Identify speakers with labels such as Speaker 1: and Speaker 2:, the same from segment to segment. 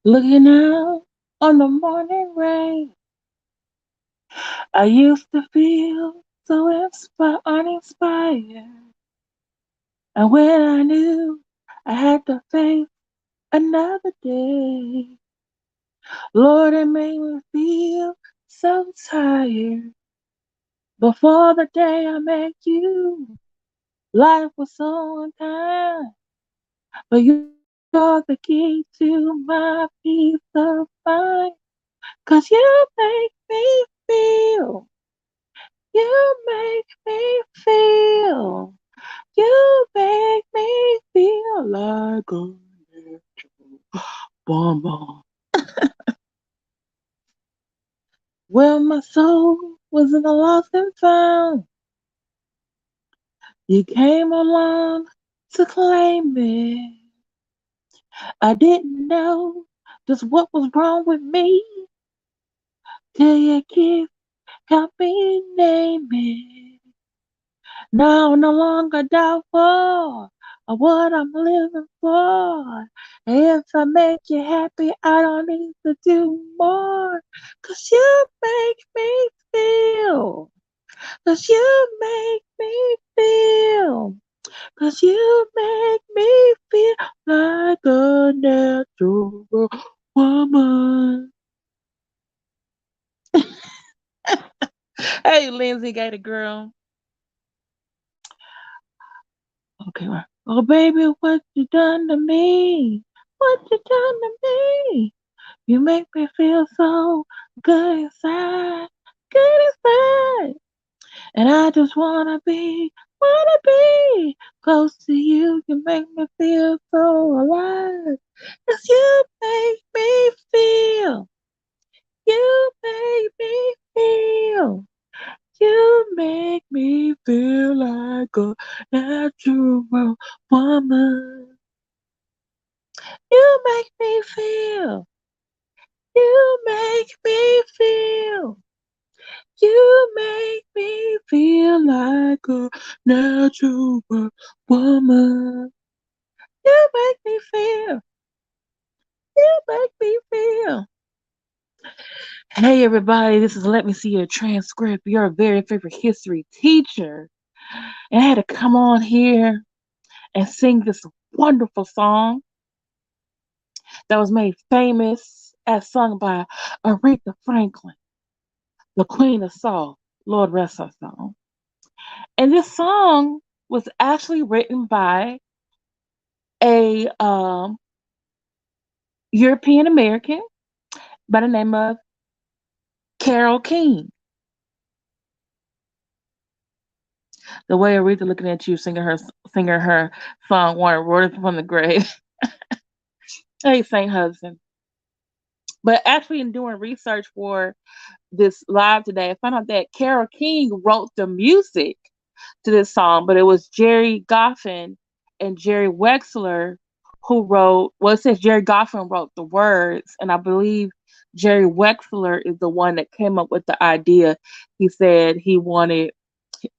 Speaker 1: Looking out on the morning rain, I used to feel so uninspired. And when I knew I had to face another day, Lord, it made me feel so tired. Before the day I met you, life was so unkind. But you're the key to my peace of mind. 'Cause you make me feel, you make me feel, you make me feel like a natural bonbon. When my soul was in the lost and found, you came along to claim me. I didn't know just what was wrong with me till your kiss helped me name it. Now I'm no longer doubtful of what I'm living for. And if I make you happy, I don't need to do more. 'Cause you make me feel. 'Cause you make me feel. 'Cause you make me feel like a natural woman. Hey, Lindsay Gator girl. Okay, well. Oh, baby, what you done to me? What you done to me? You make me feel so good inside, good inside. And I just wanna be close to you. You make me feel so alive. 'Cause you make me feel, you make me feel, you make me feel like a natural woman. You make me feel, you make me feel, you make me feel like a natural woman. You make me feel, you make me feel. Hey everybody, this is Let Me See Your Transcript, your very favorite history teacher. And I had to come on here and sing this wonderful song that was made famous as sung by Aretha Franklin, the Queen of Soul. Lord rest her soul. And this song was actually written by a European American by the name of Carole King. The way Aretha looking at you singing her song Water from the Grave. Hey, Saint Hudson. But actually, in doing research for this live today, I found out that Carole King wrote the music to this song, but it was Jerry Goffin and Jerry Wexler who wrote. Well, it says Jerry Goffin wrote the words, and I believe Jerry Wexler is the one that came up with the idea. He said he wanted.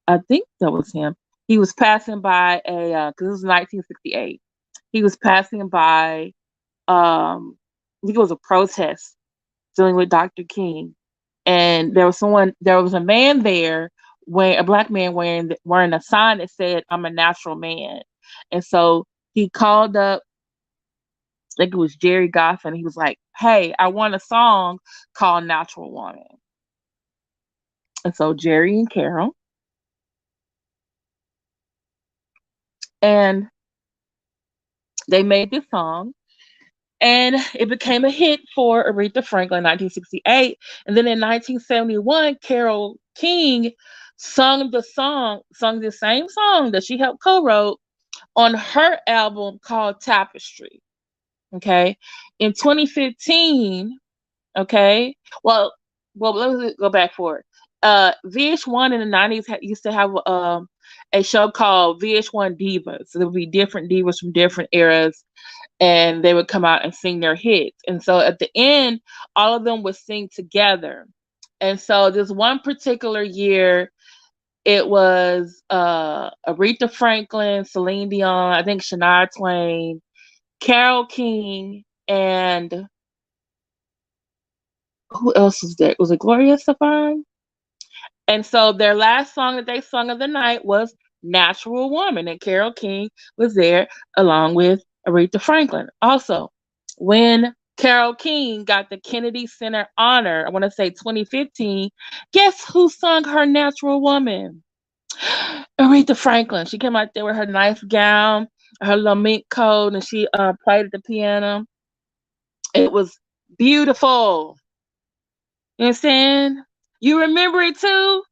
Speaker 1: I think that was him. He was passing by a because it was 1968. He was passing by. I think it was a protest dealing with Dr. King, and there was a man there, a black man wearing a sign that said, "I'm a natural man," and so he called up. I think it was Jerry Goff, and he was like, "Hey, I want a song called Natural Woman." And so Jerry and Carol, and they made this song, and it became a hit for Aretha Franklin in 1968. And then in 1971, Carole King sung the same song that she helped co-wrote on her album called Tapestry. Okay. In 2015, okay. Well, let me go back for it. VH1 in the 90s used to have a show called VH1 Divas. So there would be different divas from different eras, and they would come out and sing their hits. And so at the end, all of them would sing together. And so this one particular year, it was Aretha Franklin, Celine Dion, I think Shania Twain, Carole King, and who else was there? Was it Gloria Stefan? And so their last song that they sung of the night was Natural Woman. And Carole King was there along with Aretha Franklin. Also, when Carole King got the Kennedy Center honor, I want to say 2015, guess who sung her Natural Woman? Aretha Franklin. She came out there with her nice gown, her little mink coat, and she played at the piano. It was beautiful. You understand? You remember it too?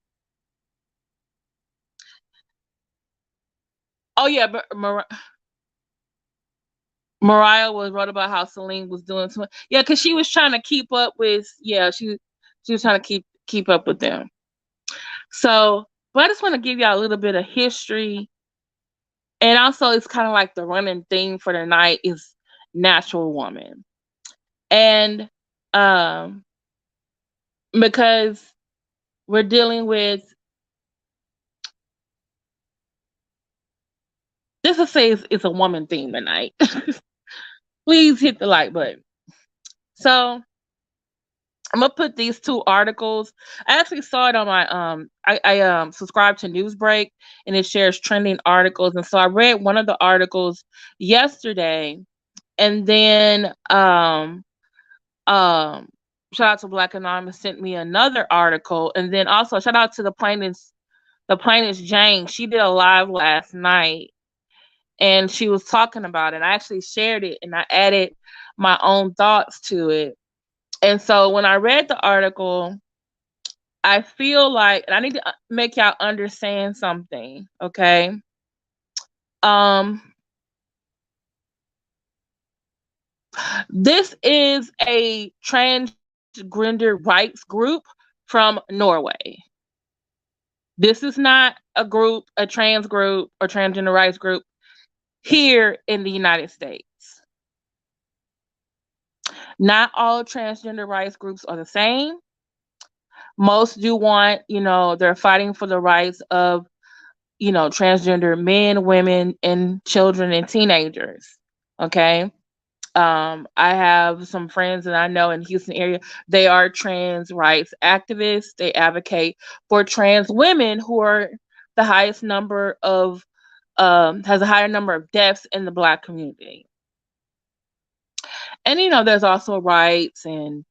Speaker 1: Oh yeah, but Mariah was wrote about how Celine was doing too much. Yeah, because she was trying to keep up with. Yeah, she was trying to keep up with them. So, but I just want to give y'all a little bit of history, and also it's kind of like the running theme for the night is Natural Woman, and um, because we're dealing with this, is say it's a woman theme tonight. Please hit the like button. So I'm gonna put these two articles. I actually saw it on my I subscribed to Newsbreak, and it shares trending articles. And so I read one of the articles yesterday, and then um shout out to Black Anonymous sent me another article, and then also shout out to the plaintiff Jane. She did a live last night, and she was talking about it. I actually shared it, and I added my own thoughts to it. And so when I read the article, I feel like, and I need to make y'all understand something, okay? Um, this is a transgender rights group from Norway. This is not a group, a trans group or transgender rights group here in the United States. Not all transgender rights groups are the same. Most do want, they're fighting for the rights of, transgender men, women, and children and teenagers. Okay. I have some friends that I know in the Houston area. They are trans rights activists. They advocate for trans women who are the highest number of, has a higher number of deaths in the Black community. And, there's also rights and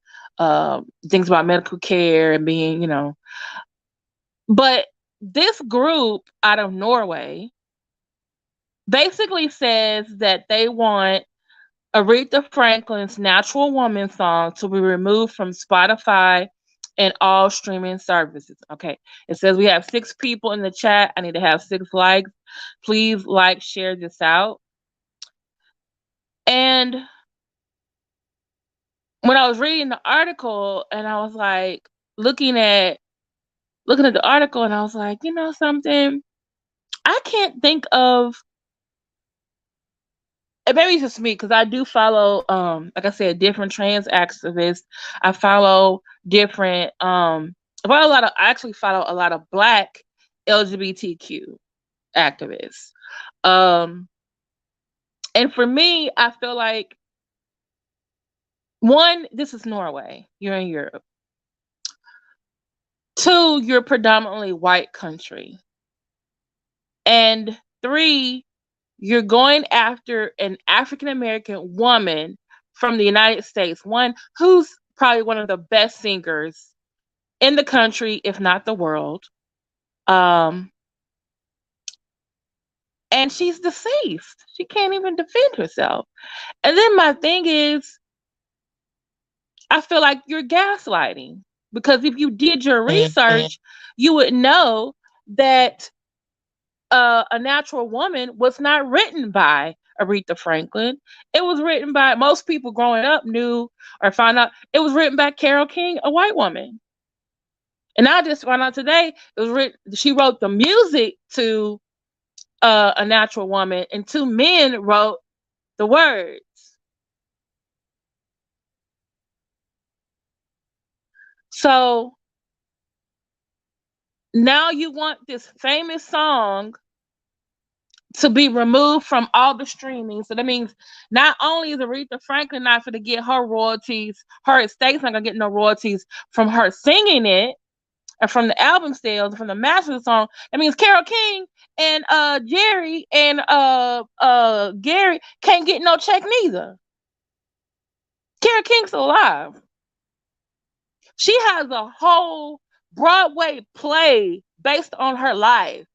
Speaker 1: things about medical care and being, but this group out of Norway basically says that they want Aretha Franklin's Natural Woman song to be removed from Spotify and all streaming services. Okay. It says we have 6 people in the chat. I need to have 6 likes. Please share this out. And when I was reading the article, and I was like looking at the article, and I was like, something, I can't think of, and maybe it's just me because I do follow, like I said, different trans activists. I follow different, I actually follow a lot of Black LGBTQ activists. And for me, I feel like, one, this is Norway. You're in Europe. 2, you're predominantly white country. And 3, you're going after an African American woman from the United States, one who's probably one of the best singers in the country, if not the world. And she's deceased. She can't even defend herself. And then my thing is, I feel like you're gaslighting, because if you did your research, you would know that A Natural Woman was not written by Aretha Franklin. It was written by, most people growing up knew or found out it was written by Carole King, a white woman. And I just found out today it was written. She wrote the music to A Natural Woman, and 2 men wrote the words. So now you want this famous song to be removed from all the streaming. So that means not only is Aretha Franklin not going to get her royalties, her estate's not going to get no royalties from her singing it and from the album sales, from the master of the song. That means Carole King and Jerry and Gary can't get no check neither. Carole King's still alive. She has a whole Broadway play based on her life.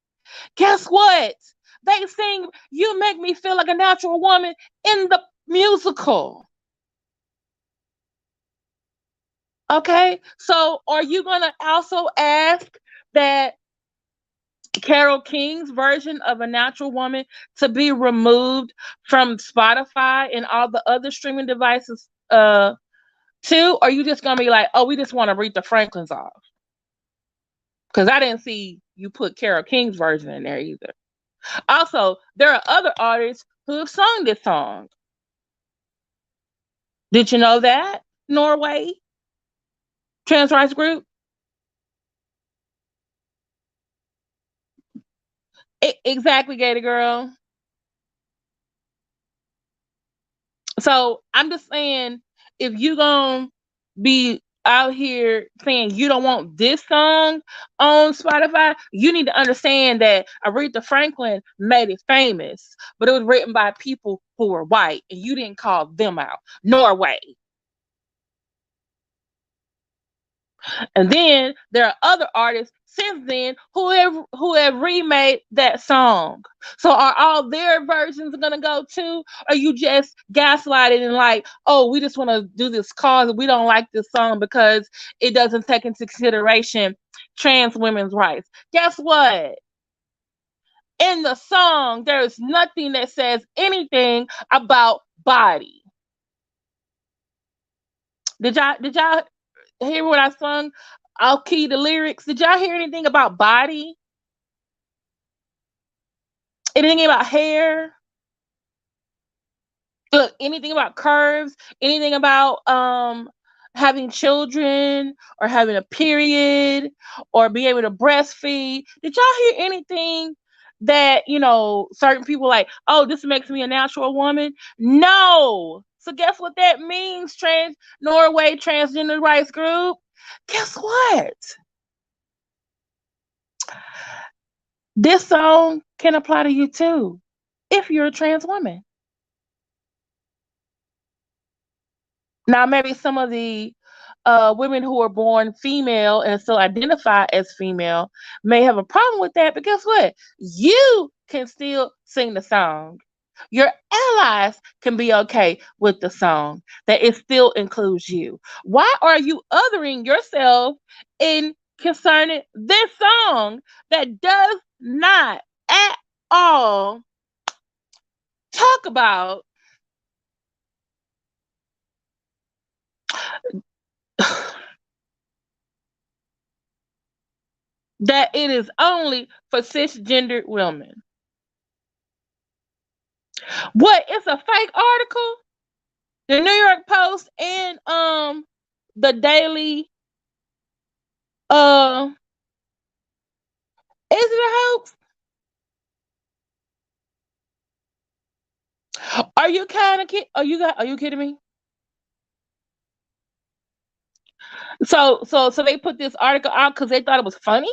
Speaker 1: Guess what? They sing You Make Me Feel Like a Natural Woman in the musical. Okay? So are you going to also ask that Carole King's version of A Natural Woman to be removed from Spotify and all the other streaming devices too? Or are you just going to be like, oh, we just want to read the Franklins off? Because I didn't see you put Carole King's version in there either. Also, there are other artists who have sung this song. Did you know that? Norway? Trans rights group? Exactly, Gator Girl. So I'm just saying, if you gonna be out here saying you don't want this song on Spotify, you need to understand that Aretha Franklin made it famous, but it was written by people who were white, and you didn't call them out. Norway. And then there are other artists since then who have remade that song. So are all their versions gonna go too? Or are you just gaslighting and like, oh, we just want to do this cause we don't like this song because it doesn't take into consideration trans women's rights? Guess what? In the song, there is nothing that says anything about body. Did y'all hear what I sung? I'll key the lyrics. Did y'all hear anything about body? Anything about hair? Look, anything about curves? Anything about having children or having a period or being able to breastfeed? Did y'all hear anything that, certain people like, oh, this makes me a natural woman? No. So guess what that means, Norway Transgender Rights Group? Guess what? This song can apply to you too, if you're a trans woman. Now, maybe some of the women who are born female and still identify as female may have a problem with that, but guess what? You can still sing the song. Your allies can be okay with the song, that it still includes you. Why are you othering yourself in concerning this song that does not at all talk about that it is only for cisgender women? What? It's a fake article? The New York Post and the Daily is it a hoax? Are you kind of are you kidding me? So they put this article out because they thought it was funny?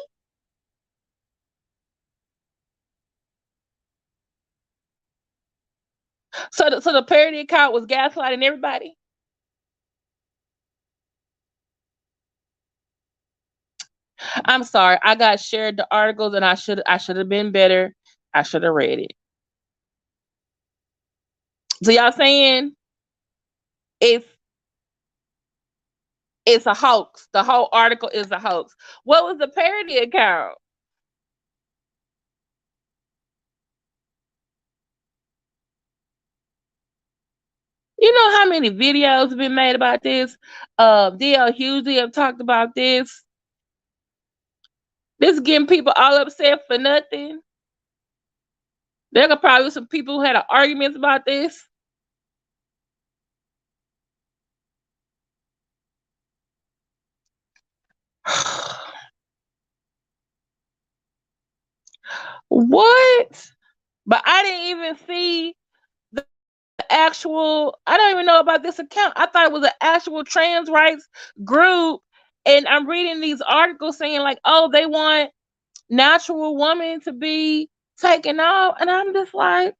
Speaker 1: So the parody account was gaslighting everybody? I'm sorry. I got shared the articles and I should have been better. I should have read it. So y'all saying it's it's a hoax. The whole article is a hoax. What was the parody account? You know how many videos have been made about this? DL Hughley have talked about this. This is getting people all upset for nothing. There could probably be some people who had arguments about this. What? But I didn't even see the actual. I don't even know about this account. I thought it was an actual trans rights group, and I'm reading these articles saying like, oh, they want Natural Woman to be taken off, and I'm just like,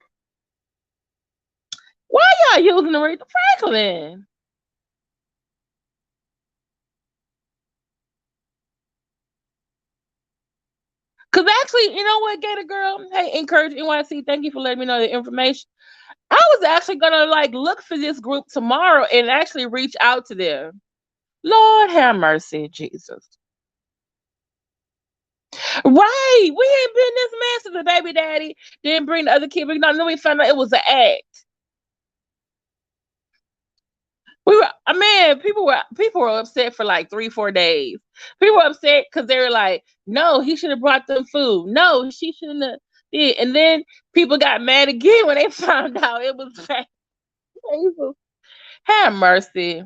Speaker 1: why y'all using Aretha Franklin? Cause actually, you know what, Gator Girl? Hey, Encourage NYC, thank you for letting me know the information. I was actually gonna like look for this group tomorrow and actually reach out to them. Lord have mercy, Jesus. Right. We ain't been this mess since the baby daddy didn't bring the other kid. But then we found out it was an act. People were upset for like 3-4 days. People were upset because they were like, no, he should have brought them food. No, she shouldn't have did. And then people got mad again when they found out it was fake. Have mercy.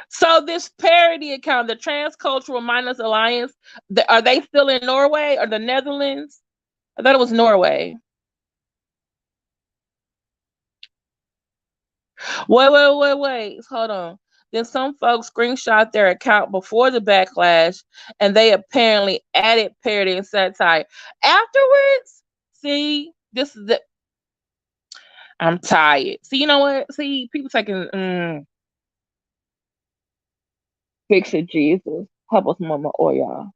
Speaker 1: So this parody account, the Transcultural Minors Alliance, are they still in Norway or the Netherlands? I thought it was Norway. Wait. Hold on. Then some folks screenshot their account before the backlash, and they apparently added parody and satire afterwards. See, this is the. I'm tired. See, you know what? See, people taking. Fix it, Jesus. Help us, Mama, or y'all.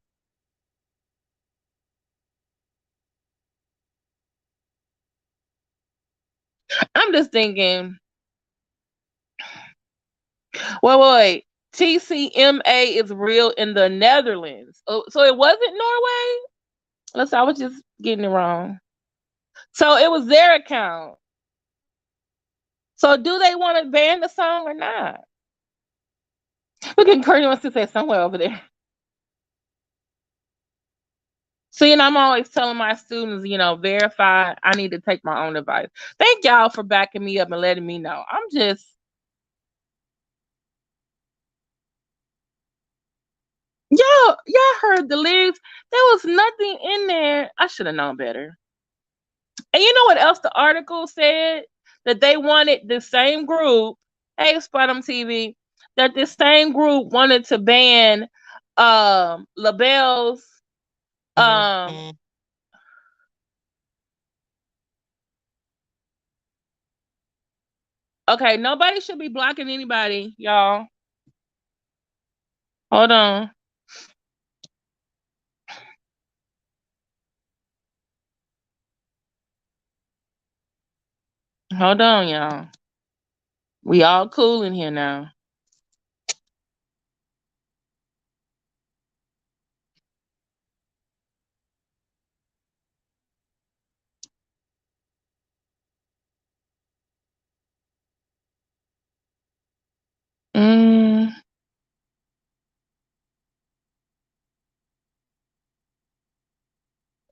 Speaker 1: I'm just thinking. Wait. TCMA is real in the Netherlands. Oh, so it wasn't Norway? I was just getting it wrong. So it was their account. So do they want to ban the song or not? Look at Courtney wants to say somewhere over there. See, and I'm always telling my students, verify. I need to take my own advice. Thank y'all for backing me up and letting me know. I'm just. Y'all heard the lyrics. There was nothing in there. I should have known better. And you know what else the article said? That they wanted the same group, hey Spottum TV, that this same group wanted to ban LaBelle's okay, nobody should be blocking anybody, y'all. Hold on. Hold on, y'all. We all cool in here now.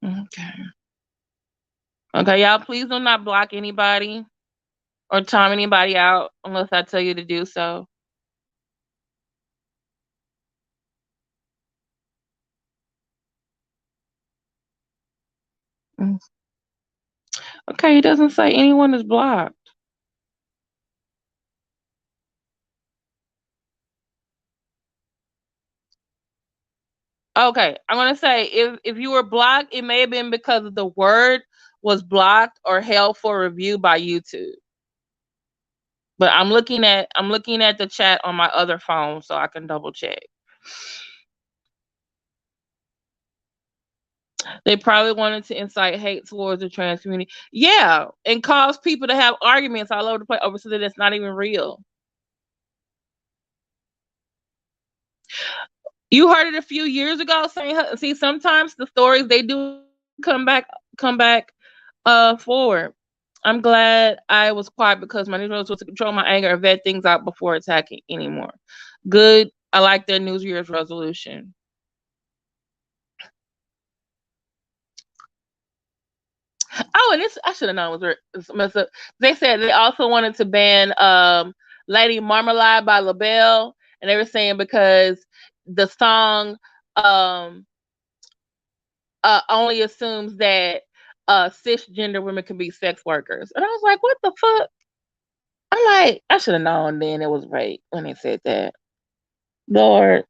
Speaker 1: Okay. Okay, y'all, please do not block anybody or time anybody out unless I tell you to do so. Okay, it doesn't say anyone is blocked. Okay, I'm gonna say if you were blocked, it may have been because the word was blocked or held for review by YouTube. But I'm looking at the chat on my other phone so I can double check. They probably wanted to incite hate towards the trans community. Yeah, and cause people to have arguments all over the place over something that's not even real. You heard it a few years ago saying, see, sometimes the stories they do come back forward. I'm glad I was quiet because my news was to control my anger and vet things out before attacking anymore. Good. I like their New Year's resolution. Oh, and this I should have known was messed up. They said they also wanted to ban Lady Marmalade by LaBelle, and they were saying because the song only assumes that cisgender women can be sex workers. And I was like, what the fuck? I'm like, I should have known then it was rape when they said that. Lord.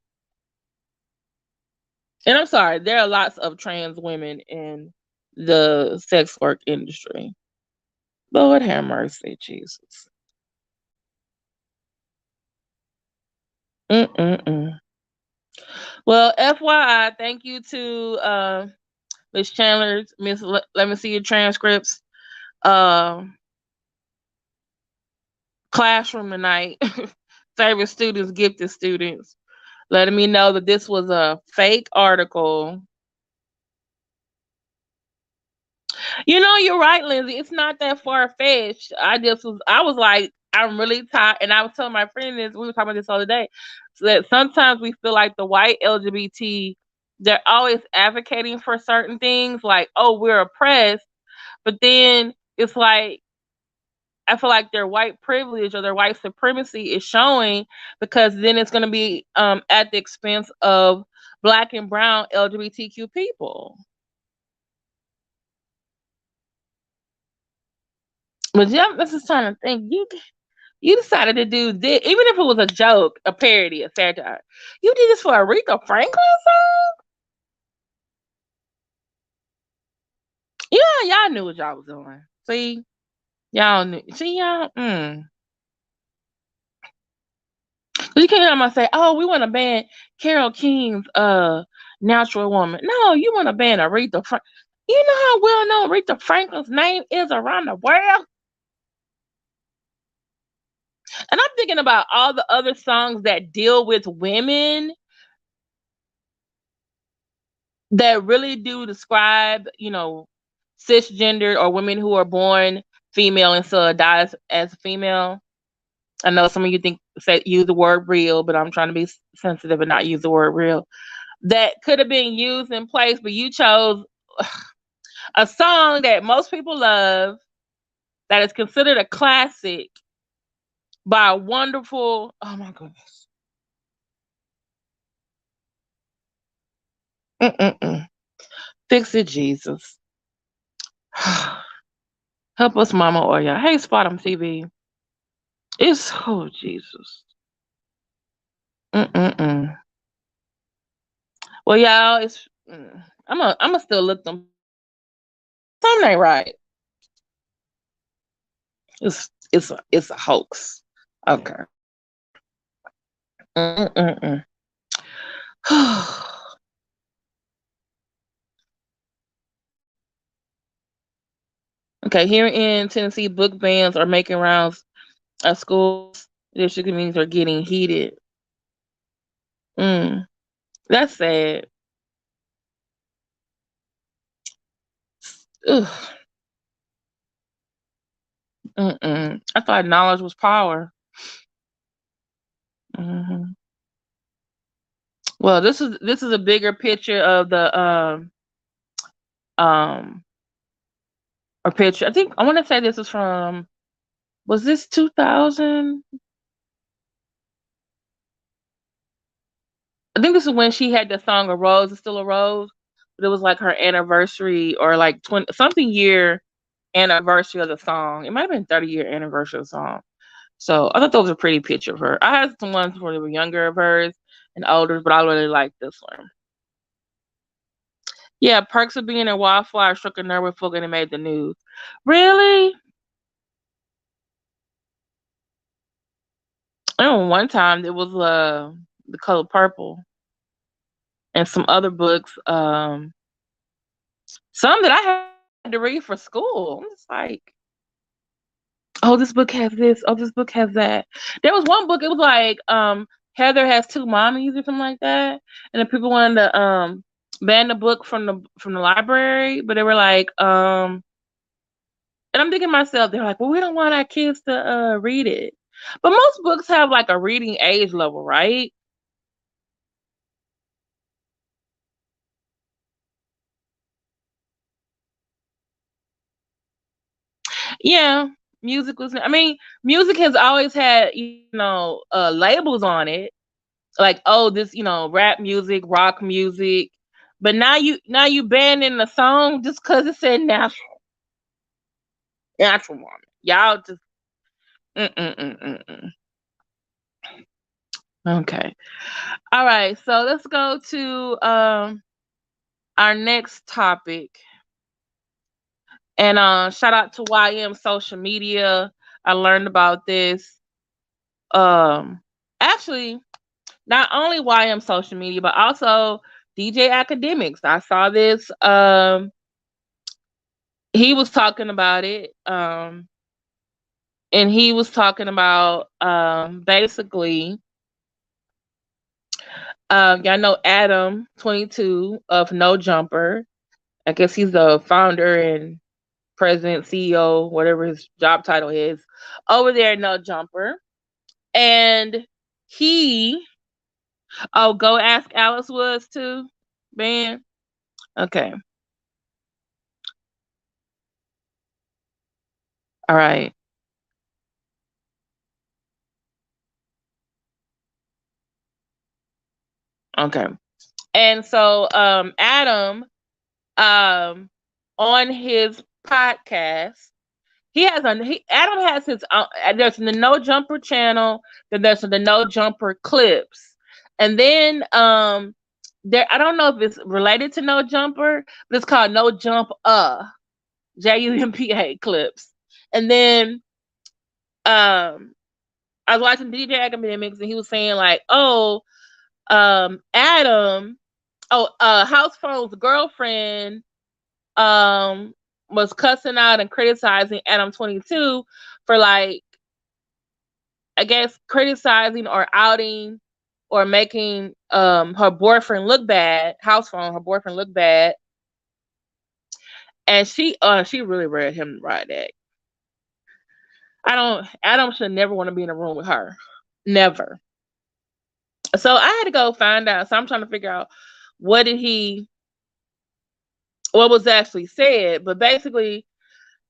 Speaker 1: And I'm sorry, there are lots of trans women in the sex work industry. Lord have mercy, Jesus. Mm-mm-mm. Well, FYI, thank you to Miss Chandler's. Let me see your transcripts. Classroom tonight. Favorite students, gifted students. Letting me know that this was a fake article. You know, you're right, Lindsay. It's not that far fetched. I was like, I'm really tired. And I was telling my friend this, we were talking about this the other day, so that sometimes we feel like the white LGBT, they're always advocating for certain things, like, oh, we're oppressed. But then it's like, I feel like their white privilege or their white supremacy is showing, because then it's going to be at the expense of Black and brown LGBTQ people. But yeah, I'm just trying to think. You decided to do this, even if it was a joke, a parody, a satire. You did this for Aretha Franklin song? Yeah, y'all knew what y'all was doing. See, y'all knew. See, y'all. You can't come and say, "Oh, we want to ban Carole King's Natural Woman." No, you want to ban Aretha Franklin. You know how well known Aretha Franklin's name is around the world. And I'm thinking about all the other songs that deal with women that really do describe, cisgender or women who are born female and still die as a female. I know some of you use the word real, but I'm trying to be sensitive and not use the word real. That could have been used in place, but you chose a song that most people love, that is considered a classic by a wonderful, oh my goodness. Mm-mm-mm. Fix it, Jesus. Help us, Mama Oya. Hey, Spot'em TV. It's, oh, Jesus. Mm-mm-mm. Well, y'all, I'm gonna still look them. Something ain't right. It's a hoax. Okay. Mm-mm-mm. Okay, here in Tennessee, book bans are making rounds at schools. District meetings are getting heated. That's sad. Ugh. I thought knowledge was power. Hmm. Well, this is a bigger picture of the um or picture. I think I want to say this is from, was this 2000? I think this is when she had the song "A Rose Is Still a Rose," but it was like her anniversary or like 20 something year anniversary of the song. It might have been 30-year anniversary of the song. So I thought those were a pretty picture of her. I had some ones where they were younger of hers and older, but I really like this one. Yeah, perks of being a wildfire struck a nerve with folk and it made the news. Really? I know one time it was The Color Purple and some other books, some that I had to read for school. I'm just like, oh, this book has this, oh, this book has that. There was one book, it was like Heather Has Two Mommies or something like that. And the people wanted to ban the book from the library, but they were like, and I'm thinking to myself, they're like, well, we don't want our kids to read it. But most books have like a reading age level, right? Yeah, music was. I mean, music has always had labels on it, like, oh, this rap music, rock music, But now you banning the song just because it said natural woman. Y'all just mm. Okay. All right. So let's go to our next topic. And shout out to YM social media. I learned about this. Actually, not only YM social media, but also DJ Academics. I saw this. He was talking about it. And he was talking about basically, y'all know Adam22 of No Jumper. I guess he's the founder and president, CEO, whatever his job title is, over there at No Jumper. And go ask Alice Woods too, man. Okay. All right. Okay. And so Adam on his podcast, Adam has his own, there's the No Jumper channel, then there's the No Jumper clips. And then there, I don't know if it's related to No Jumper, but it's called No Jump JUMPA clips. And then I was watching DJ Academics and he was saying like, Adam, Housephone's girlfriend was cussing out and criticizing Adam22 for, like, I guess criticizing or outing or making her boyfriend look bad, Housephone, her boyfriend look bad. And she really read him right at. Adam should never want to be in a room with her. Never. So I had to go find out. So I'm trying to figure out what was actually said. But basically,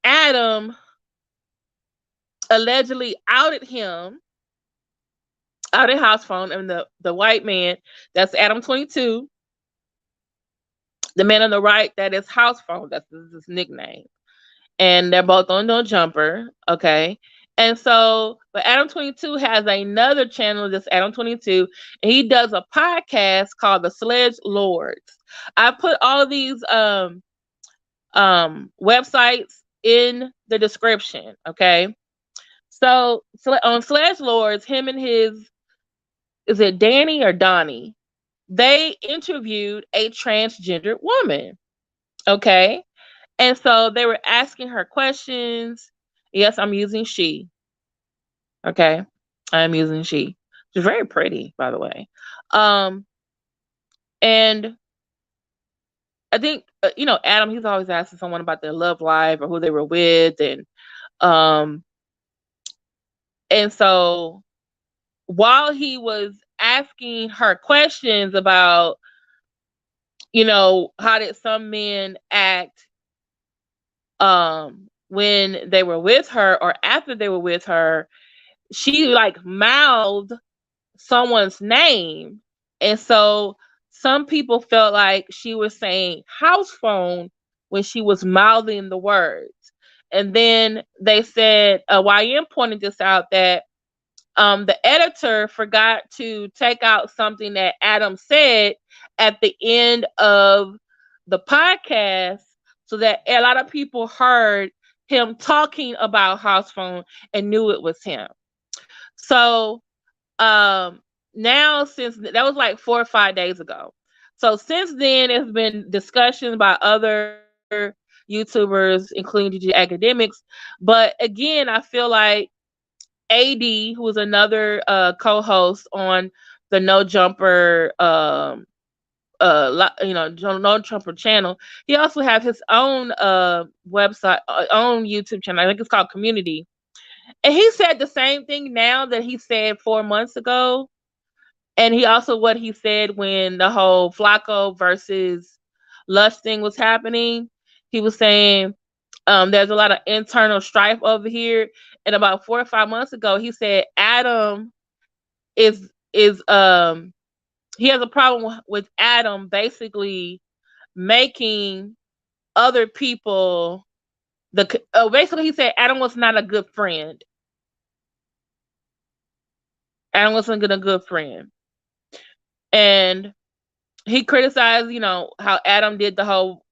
Speaker 1: Adam allegedly outed Housephone, and the white man, that's Adam22. The man on the right, that is Housephone, that's his nickname. And they're both on No Jumper, okay? And so, but Adam22 has another channel, that's Adam22, and he does a podcast called the Sledgelords. I put all of these websites in the description, okay? So on Sledgelords, him and his, is it Danny or Donnie? They interviewed a transgender woman, okay? And so they were asking her questions. Yes, I'm using she. Okay, I'm using she. She's very pretty, by the way. And I think Adam, he's always asking someone about their love life or who they were with, and so while he was asking her questions about, how did some men act when they were with her or after they were with her, she like mouthed someone's name. And so some people felt like she was saying Housephone when she was mouthing the words. And then they said, YM pointed this out, that the editor forgot to take out something that Adam said at the end of the podcast, so that a lot of people heard him talking about Housephone and knew it was him. So now, since that was like 4 or 5 days ago, so since then there's been discussions by other YouTubers, including DJ Academics. But again, I feel like AD, who is another co-host on the No Jumper No Jumper channel, he also has his own website, own YouTube channel. I think it's called Community. And he said the same thing now that he said 4 months ago. And he also, what he said when the whole Flacco versus Lush thing was happening, he was saying there's a lot of internal strife over here. And about 4 or 5 months ago, he said Adam is he has a problem with Adam basically making other people basically he said Adam was not a good friend. Adam wasn't a good friend. And he criticized, how Adam did the whole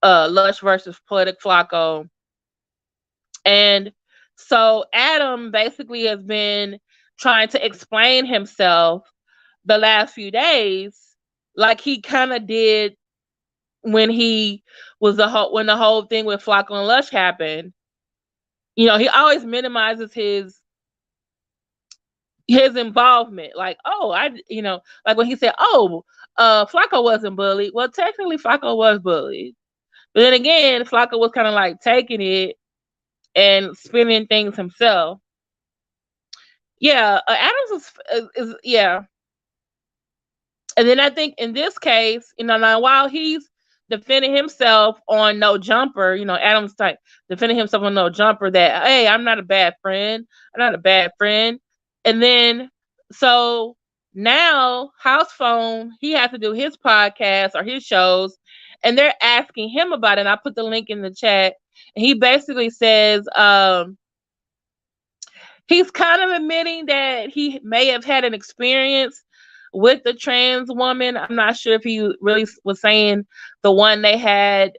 Speaker 1: Lush versus Poetic Flacco. And so Adam basically has been trying to explain himself the last few days, like he kind of did when he was when the whole thing with Flacco and Lush happened. He always minimizes his involvement. Like, like when he said, Flacco wasn't bullied. Well, technically Flacco was bullied. But then again, Flacco was kind of like taking it and spinning things himself. Yeah, Adams is yeah. And then I think in this case, now while he's defending himself on No Jumper, Adam's like defending himself on No Jumper that, hey, I'm not a bad friend. I'm not a bad friend. And then, so now Housephone, he has to do his podcast or his shows, and they're asking him about it. And I put the link in the chat. And he basically says, he's kind of admitting that he may have had an experience with the trans woman. I'm not sure if he really was saying the one they had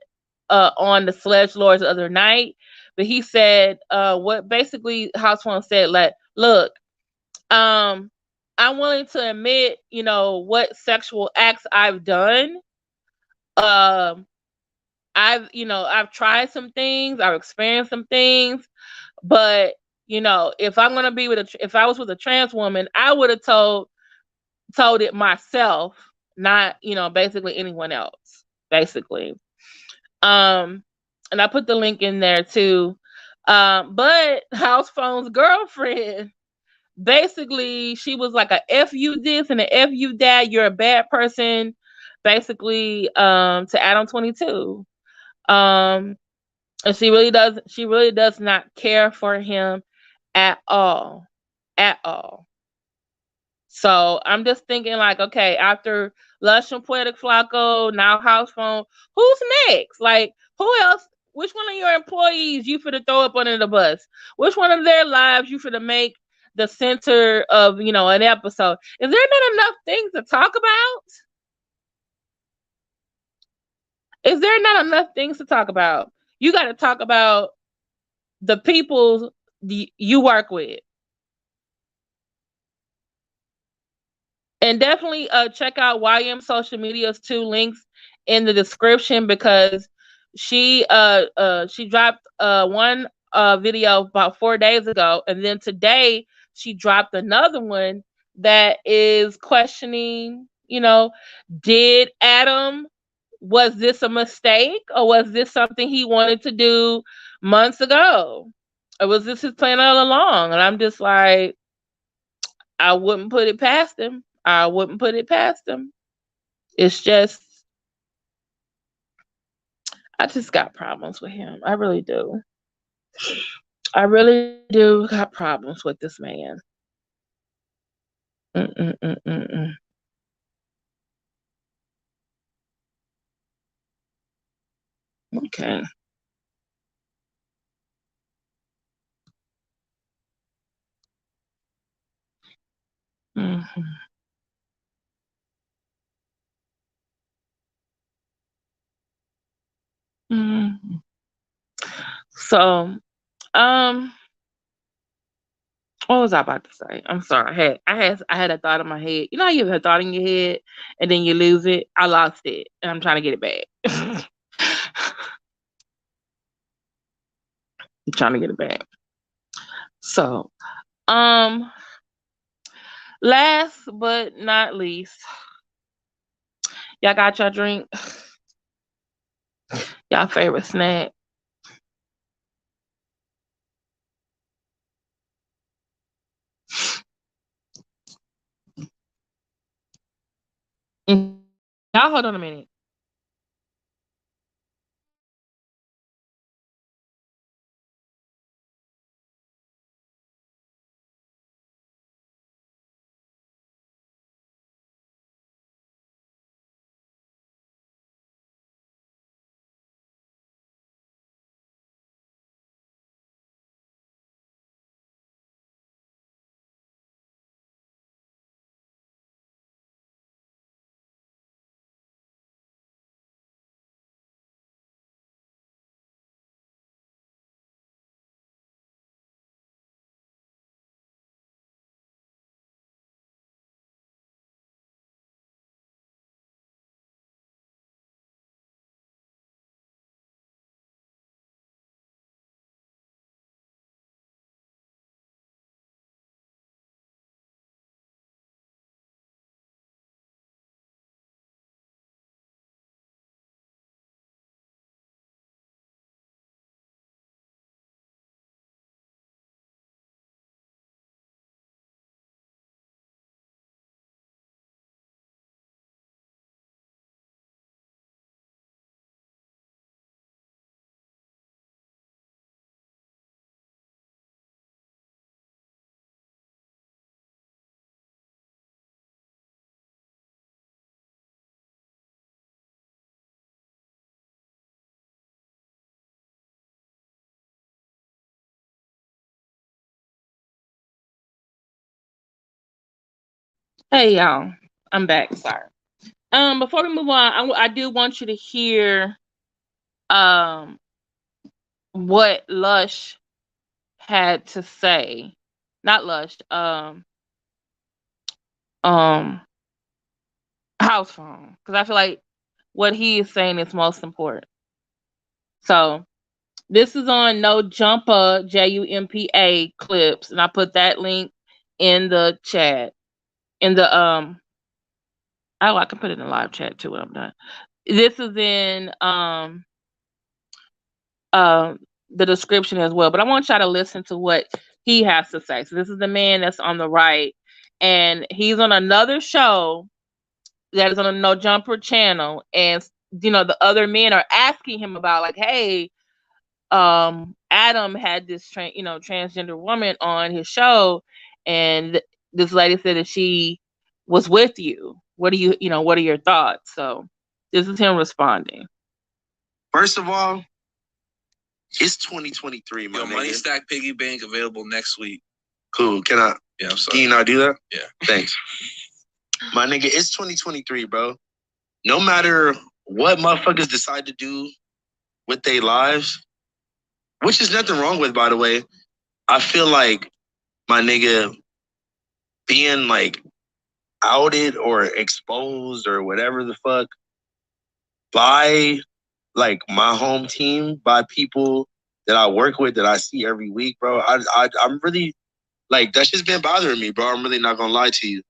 Speaker 1: on the Sledgelords the other night, but he said what basically Housephone said, like, look, I'm willing to admit, what sexual acts I've done. I've tried some things, I've experienced some things, but if I'm gonna be if I was with a trans woman, I would have told it myself, not basically anyone else, basically. And I put the link in there too. But Housephone's girlfriend, basically, she was like a F you this and a F you that, you're a bad person, basically, to Adam22. And she really does not care for him at all. At all. So I'm just thinking, like, okay, after Lush and Poetic Flacco, now Housephone, who's next? Like, who else? Which one of your employees you finna throw up under the bus? Which one of their lives you finna make the center of, an episode? Is there not enough things to talk about? Is there not enough things to talk about? You got to talk about the people you work with. And definitely check out YM social media's 2 links in the description, because she dropped one video about 4 days ago, and then today she dropped another one that is questioning, did Adam, was this a mistake, or was this something he wanted to do months ago? Or was this his plan all along? And I'm just like, I wouldn't put it past him. I wouldn't put it past him. It's just, I just got problems with him. I really do. I really do got problems with this man. Mm-mm-mm-mm-mm. Okay. Mm-hmm. Mm-hmm. So, what was I about to say? I'm sorry. I had a thought in my head. You know how you have a thought in your head and then you lose it? I lost it and I'm trying to get it back. I'm trying to get it back. So, last but not least, y'all got your drink, y'all favorite snack. Y'all hold on a minute. Hey y'all, I'm back. Sorry. Before we move on, I do want you to hear what Lush had to say. Not Lush. Housephone, because I feel like what he is saying is most important. So this is on No Jumpa JUMPA clips, and I put that link in the chat. In the oh, I can put it in the live chat too when I'm done. This is in the description as well, but I want y'all to listen to what he has to say. So this is the man that's on the right, and he's on another show that is on a No Jumper channel, and you know the other men are asking him about like, hey, Adam had this transgender woman on his show, and this lady said that she was with you. What do what are your thoughts? So this is him responding.
Speaker 2: First of all, it's 2023, man.
Speaker 3: Money Stack Piggy Bank available next week.
Speaker 2: Cool. Can I?
Speaker 3: Yeah, I'm sorry.
Speaker 2: Can you not do that?
Speaker 3: Yeah.
Speaker 2: Thanks. My nigga, it's 2023, bro. No matter what motherfuckers decide to do with their lives, which is nothing wrong with, by the way, I feel like my nigga being like outed or exposed or whatever the fuck by like my home team, by people that I work with, that I see every week, bro. I'm really like, that's just been bothering me, bro. I'm really not gonna lie to you.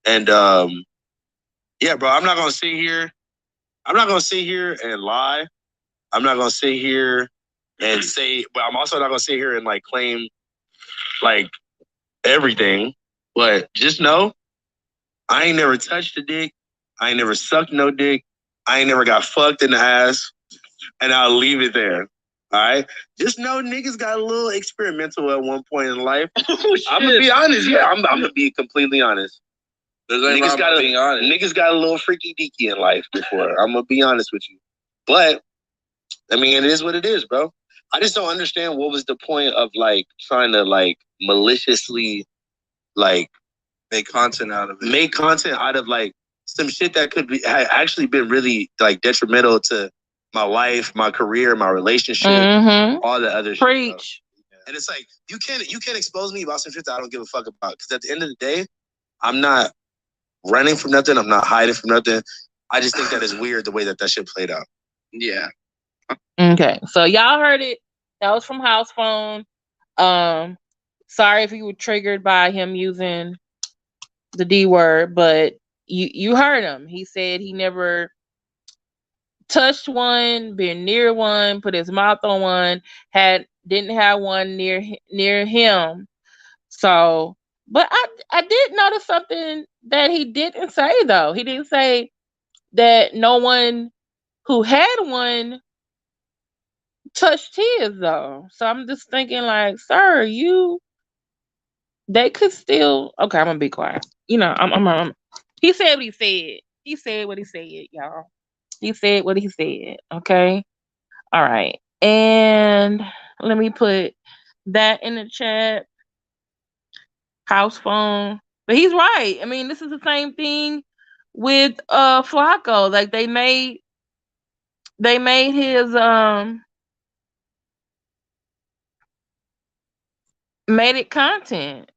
Speaker 2: And yeah, bro, I'm not gonna sit here and lie. I'm not gonna sit here and say, but I'm also not gonna sit here and like claim like everything. But just know, I ain't never touched a dick. I ain't never sucked no dick. I ain't never got fucked in the ass. And I'll leave it there. All right? Just know niggas got a little experimental at one point in life. Oh, I'm gonna be honest. Yeah, I'm gonna be completely honest. Niggas got a little freaky deaky in life before. I'm gonna be honest with you. But I mean, it is what it is, bro. I just don't understand what was the point of like trying to like maliciously like
Speaker 3: make content out of it.
Speaker 2: Make content out of like some shit that could be actually been really like detrimental to my life, my career, my relationship, all the other
Speaker 1: Preach.
Speaker 2: Shit. And it's like you can't expose me about some shit that I don't give a fuck about. Because at the end of the day, I'm not running from nothing. I'm not hiding from nothing. I just think that it's weird the way that shit played out.
Speaker 3: Yeah.
Speaker 1: Okay, so y'all heard it. That was from Housephone. Sorry if you were triggered by him using the D word, but you heard him. He said he never touched one, been near one, put his mouth on one, didn't have one near him. So, but I did notice something that he didn't say though. He didn't say that no one who had one touched his though. So I'm just thinking like, sir, they could still. Okay, I'm gonna be quiet. You know, I'm he said what he said. He said what he said, y'all. He said what he said. Okay. All right. And let me put that in the chat. Housephone. But he's right. I mean, this is the same thing with Flacco. Like they made his made it content.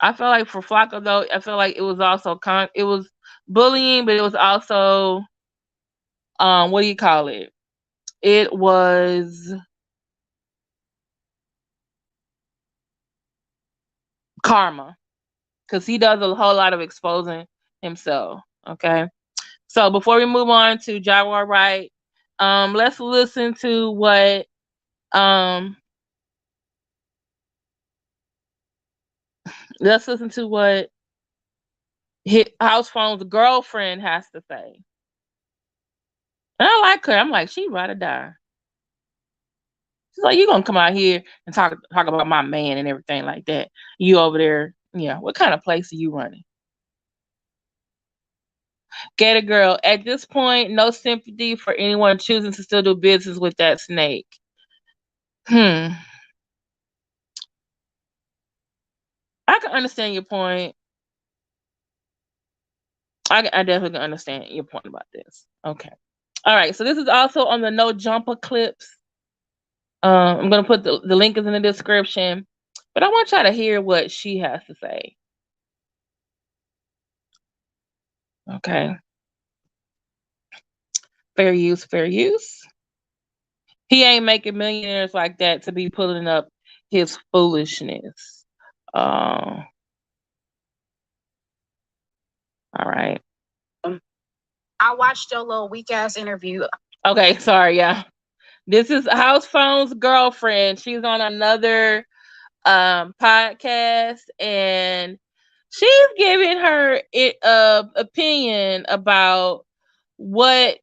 Speaker 1: I feel like for Flacco though, I feel like it was also it was bullying, but it was also what do you call it? It was karma, because he does a whole lot of exposing himself. Okay, so before we move on to Jaguar Wright, let's listen to what Housephone's girlfriend has to say. And I like her. I'm like, she ride or die. She's like, you gonna come out here and talk about my man and everything like that. You over there, what kind of place are you running? Gator girl, at this point, no sympathy for anyone choosing to still do business with that snake. can understand your point. I definitely can understand your point about this. Okay. All right. So this is also on the No Jumper clips. I'm going to put the link is in the description. But I want y'all to hear what she has to say. Okay. Fair use, fair use. He ain't making millionaires like that to be pulling up his foolishness. All right.
Speaker 4: I watched your little weak ass interview.
Speaker 1: Okay, sorry, yeah. This is Housephone's girlfriend. She's on another podcast, and she's giving her opinion about what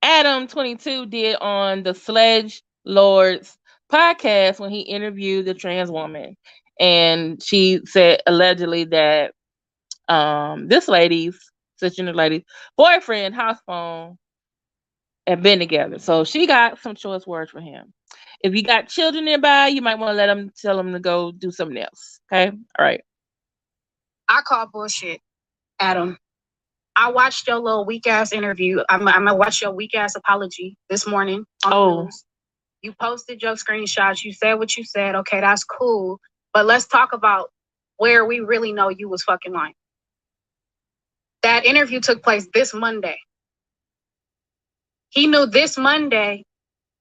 Speaker 1: Adam22 did on the Sledgelords podcast when he interviewed the trans woman. And she said allegedly that this lady's cisgender lady's boyfriend, Housephone, have been together. So she got some choice words for him. If you got children nearby, you might want to tell them to go do something else. Okay? All right.
Speaker 4: I call bullshit, Adam. I watched your little weak ass interview. I'm gonna watch your weak ass apology this morning on the news. You posted your screenshots. You said what you said. Okay, that's cool. But let's talk about where we really know you was fucking lying. That interview took place this Monday. He knew this Monday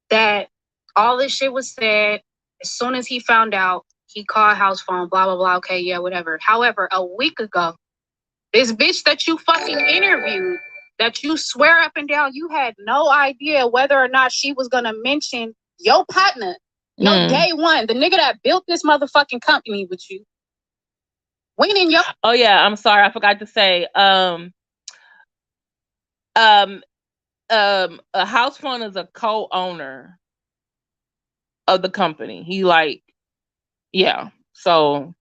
Speaker 4: that all this shit was said. As soon as he found out, he called Housephone, blah, blah, blah. Okay, yeah, whatever. However, a week ago, this bitch that you fucking interviewed, that you swear up and down, you had no idea whether or not she was going to mention your partner, your day one, the nigga that built this motherfucking company with you. When in your...
Speaker 1: Oh, yeah, I'm sorry. I forgot to say, Housephone is a co-owner of the company. He yeah. So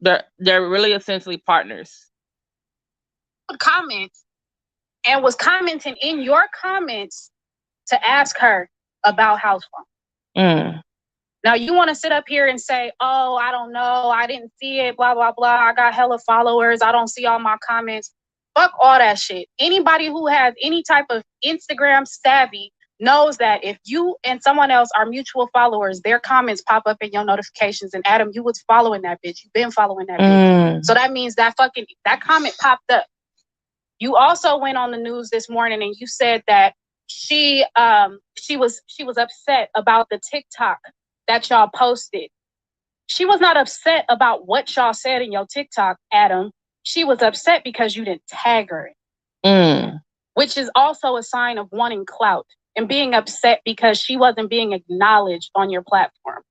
Speaker 1: they're really essentially partners.
Speaker 4: Comments and was commenting in your comments to ask her about Housephone. Now you want to sit up here and say, oh, I don't know, I didn't see it, blah, blah, blah. I got hella followers. I don't see all my comments. Fuck all that shit. Anybody who has any type of Instagram savvy knows that if you and someone else are mutual followers, their comments pop up in your notifications. And Adam, you was following that bitch. You've been following that bitch. So that means that comment popped up. You also went on the news this morning and you said that she was upset about the TikTok that y'all posted. She was not upset about what y'all said in your TikTok, Adam. She was upset because you didn't tag her. Which is also a sign of wanting clout and being upset because she wasn't being acknowledged on your platform.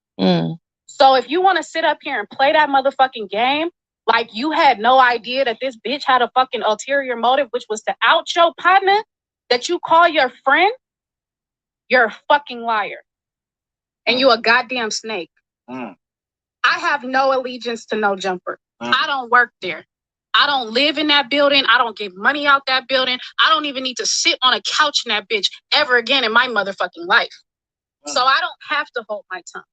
Speaker 4: So if you want to sit up here and play that motherfucking game, like you had no idea that this bitch had a fucking ulterior motive, which was to out your partner that you call your friend, you're a fucking liar. And you a goddamn snake. I have no allegiance to No Jumper. I don't work there. I don't live in that building. I don't give money out that building. I don't even need to sit on a couch in that bitch ever again in my motherfucking life. So I don't have to hold my tongue.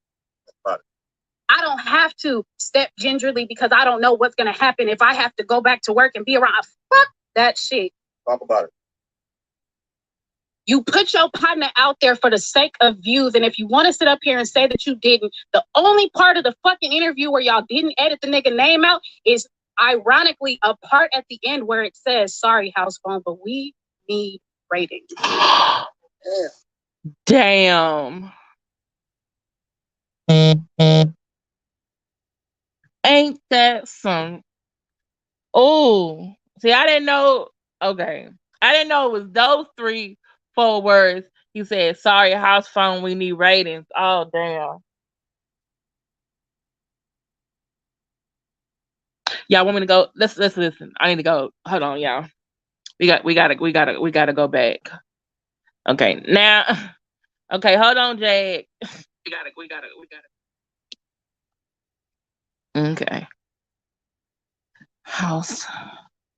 Speaker 4: I don't have to step gingerly because I don't know what's going to happen if I have to go back to work and be around. Fuck that shit.
Speaker 2: Talk about it.
Speaker 4: You put your partner out there for the sake of views. And if you want to sit up here and say that you didn't, the only part of the fucking interview where y'all didn't edit the nigga name out is ironically a part at the end where it says, sorry, Housephone, but we need ratings.
Speaker 1: Damn. Ain't that some... Oh, see, I didn't know. Okay. I didn't know it was those 4 words. He said, sorry, Housephone, we need ratings. Oh, damn. Y'all want me to go? Let's listen. I need to go. Hold on, y'all. We gotta go back. Okay, now. Okay, hold on, Jag. We gotta. Okay. Housephone.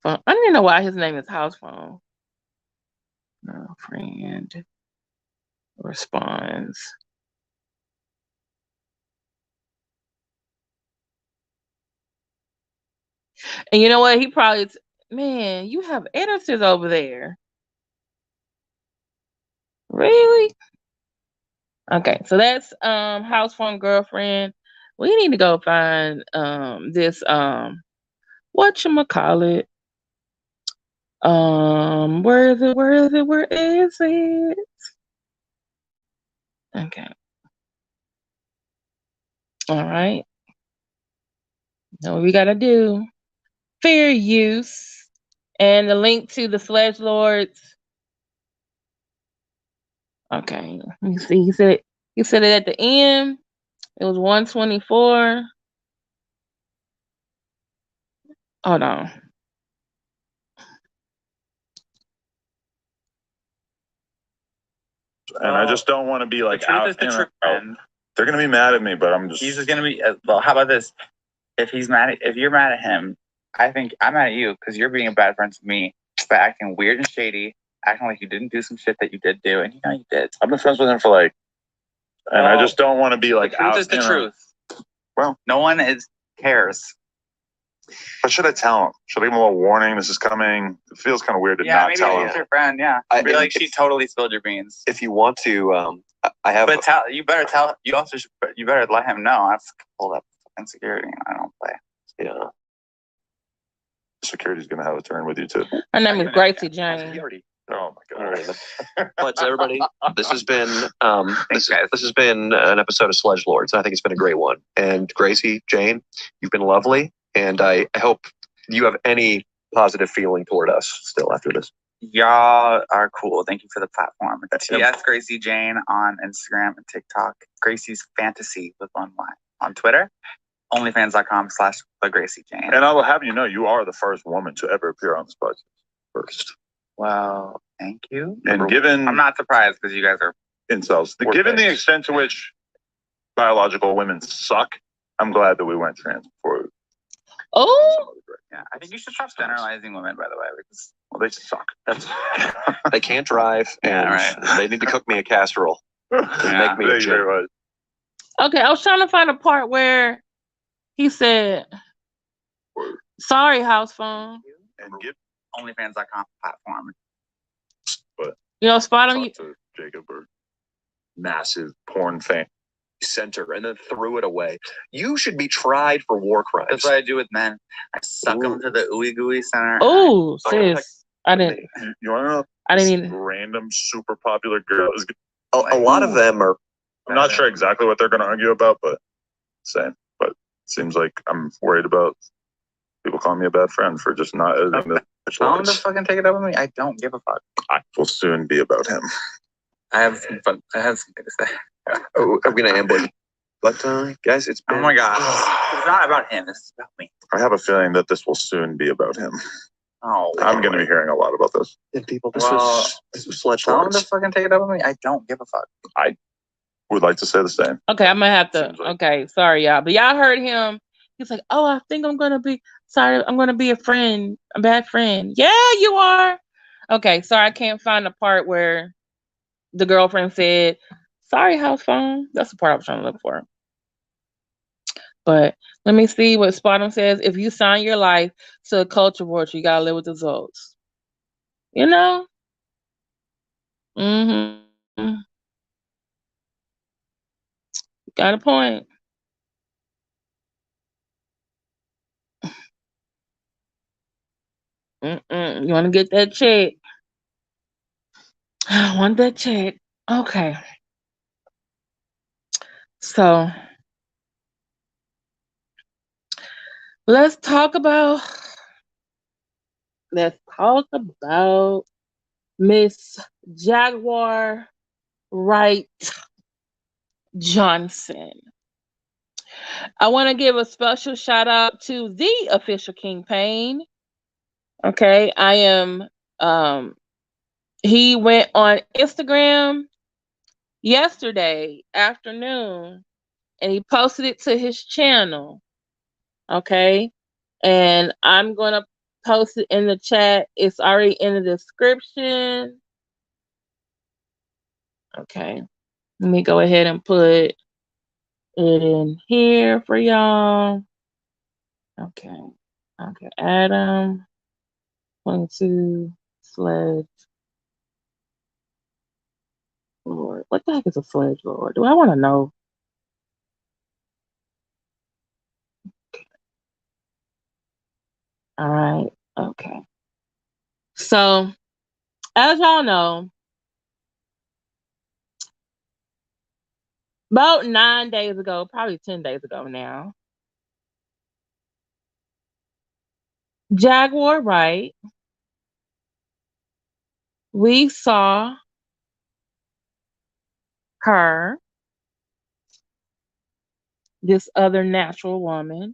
Speaker 1: I didn't know why his name is Housephone. Girlfriend responds. And you know what? He probably, man, you have editors over there. Really? Okay, so that's Housephone girlfriend. We need to go find this whatchamacallit. Where is it? Where is it? Where is it? Okay. All right. Now what we gotta do. Fair use. And the link to the Sledgelords. Okay. Let me see. He said it at the end. It was 124. Hold on.
Speaker 5: And I just don't want to be like out. They're gonna be mad at me, but I'm just.
Speaker 6: He's just gonna be. Well, how about this? If you're mad at him, I think I'm mad at you because you're being a bad friend to me by acting weird and shady, acting like you didn't do some shit that you did do, and you know you did.
Speaker 5: I've been friends with him for like, and I just don't want to be like
Speaker 6: the truth
Speaker 5: out.
Speaker 6: Is the truth.
Speaker 5: Well,
Speaker 6: no one cares.
Speaker 5: But should I tell him? Should I give him a little warning? This is coming. It feels kind of weird to not tell him.
Speaker 6: Your friend, yeah. I feel like she totally spilled your beans.
Speaker 7: If you want to, I have.
Speaker 6: But you better tell. You also you better let him know. I've pulled up insecurity. I don't play.
Speaker 7: Yeah.
Speaker 5: Security's gonna have a turn with you too.
Speaker 1: Her name is Gracie Jane.
Speaker 5: Oh my god!
Speaker 7: But everybody, this has been this has been an episode of Sledgelords. I think it's been a great one. And Gracie, Jane, you've been lovely, and I hope you have any positive feeling toward us still after this.
Speaker 6: Y'all are cool. Thank you for the platform. TS Gracie Jane on Instagram and TikTok. Gracie's Fantasy with one Y on Twitter. Onlyfans.com/theGracieJane.
Speaker 5: And I will have you know, you are the first woman to ever appear on this podcast. First.
Speaker 6: Well, thank you.
Speaker 5: And given,
Speaker 6: I'm not surprised because you guys are
Speaker 5: incels. Given the extent to which biological women suck, I'm glad that we went trans before.
Speaker 1: Oh,
Speaker 6: yeah. I think you should stop generalizing women, by the way, because
Speaker 5: they suck.
Speaker 7: They can't drive, and they need to cook me a casserole to make me a gym.
Speaker 1: Okay, I was trying to find a part where he said, "Sorry, Housephone."
Speaker 5: And give
Speaker 6: Onlyfans.com platform.
Speaker 5: But
Speaker 1: you know, spot on you.
Speaker 5: Jacob or massive porn fan.
Speaker 7: Center and then threw it away. You should be tried for war crimes.
Speaker 6: That's what I do with men. I suck them to the ooey gooey center.
Speaker 1: Oh, sis, I didn't.
Speaker 5: You want to know?
Speaker 1: I didn't even.
Speaker 5: Random super popular girls.
Speaker 7: A lot of them are.
Speaker 5: I'm not sure exactly what they're going to argue about, but same. But it seems like I'm worried about people calling me a bad friend for just not editing the.
Speaker 6: Tell him to fucking take it up with me. I don't give a fuck.
Speaker 5: I will soon be about him.
Speaker 6: I have some fun. I have something to say.
Speaker 7: Oh, I'm gonna ambush. But guys, it's been...
Speaker 6: Oh my god. It's not about him, this is about me.
Speaker 5: I have a feeling that this will soon be about him.
Speaker 6: Oh,
Speaker 5: I'm gonna be hearing a lot about this.
Speaker 7: And people, this was Sledgelords.
Speaker 6: Tell him to fucking take it up with me. I don't give a fuck.
Speaker 5: I would like to say the same.
Speaker 1: Okay, I'm gonna have to. Okay, sorry y'all, but y'all heard him. He's like, "Oh, I think I'm gonna be sorry. I'm gonna be a friend, a bad friend." Yeah, you are. Okay, sorry, I can't find the part where the girlfriend said, "Sorry, Housephone." That's the part I was trying to look for. But let me see what Spottum says. If you sign your life to a culture war, you gotta live with the results. You know? Mm-hmm. Got a point. You want to get that check? I want that check. Okay. So let's talk about Miss Jaguar Wright Johnson. I want to give a special shout out to the official Kingpin. Okay, I am he went on Instagram yesterday afternoon and he posted it to his channel. Okay, and I'm gonna post it in the chat. It's already in the description. Okay, let me go ahead and put it in here for y'all. Okay, Okay, Adam22 Sledgelord. What the heck is a Sledgelord? Do I want to know? All right. Okay. So, as y'all know, about 9 days ago, probably 10 days ago now, Jaguar Wright, we saw her, this other natural woman.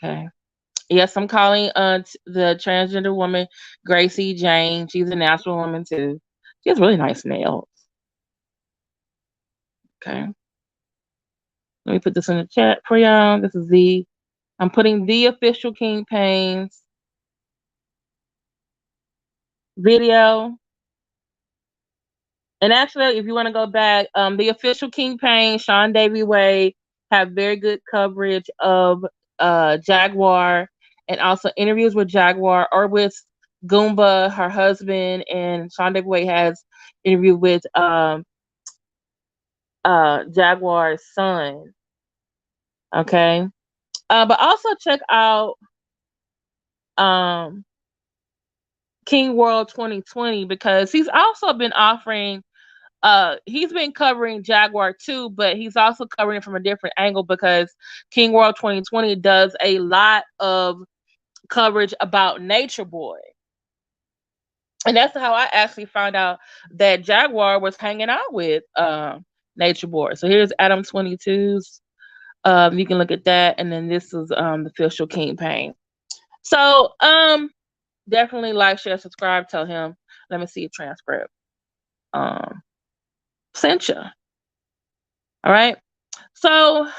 Speaker 1: Okay. Yes, I'm calling the transgender woman Gracie Jane. She's a natural woman too. She has really nice nails. Okay. Let me put this in the chat for y'all. This is I'm putting the official King Pains video. And actually, if you want to go back, the official King Pain, seandavieway, have very good coverage of Jaguar, and also interviews with Jaguar or with Goomba, her husband, and seandavieway has interview with Jaguar's son. Okay. But also check out King World 2020, because he's also been offering he's been covering Jaguar too, but he's also covering it from a different angle, because King World 2020 does a lot of coverage about Nature Boy. And that's how I actually found out that Jaguar was hanging out with Nature Boy. So here's Adam22's. You can look at that, and then this is the official King Pain. So definitely like, share, subscribe, tell him. Let me see a transcript. Sent you. All right. So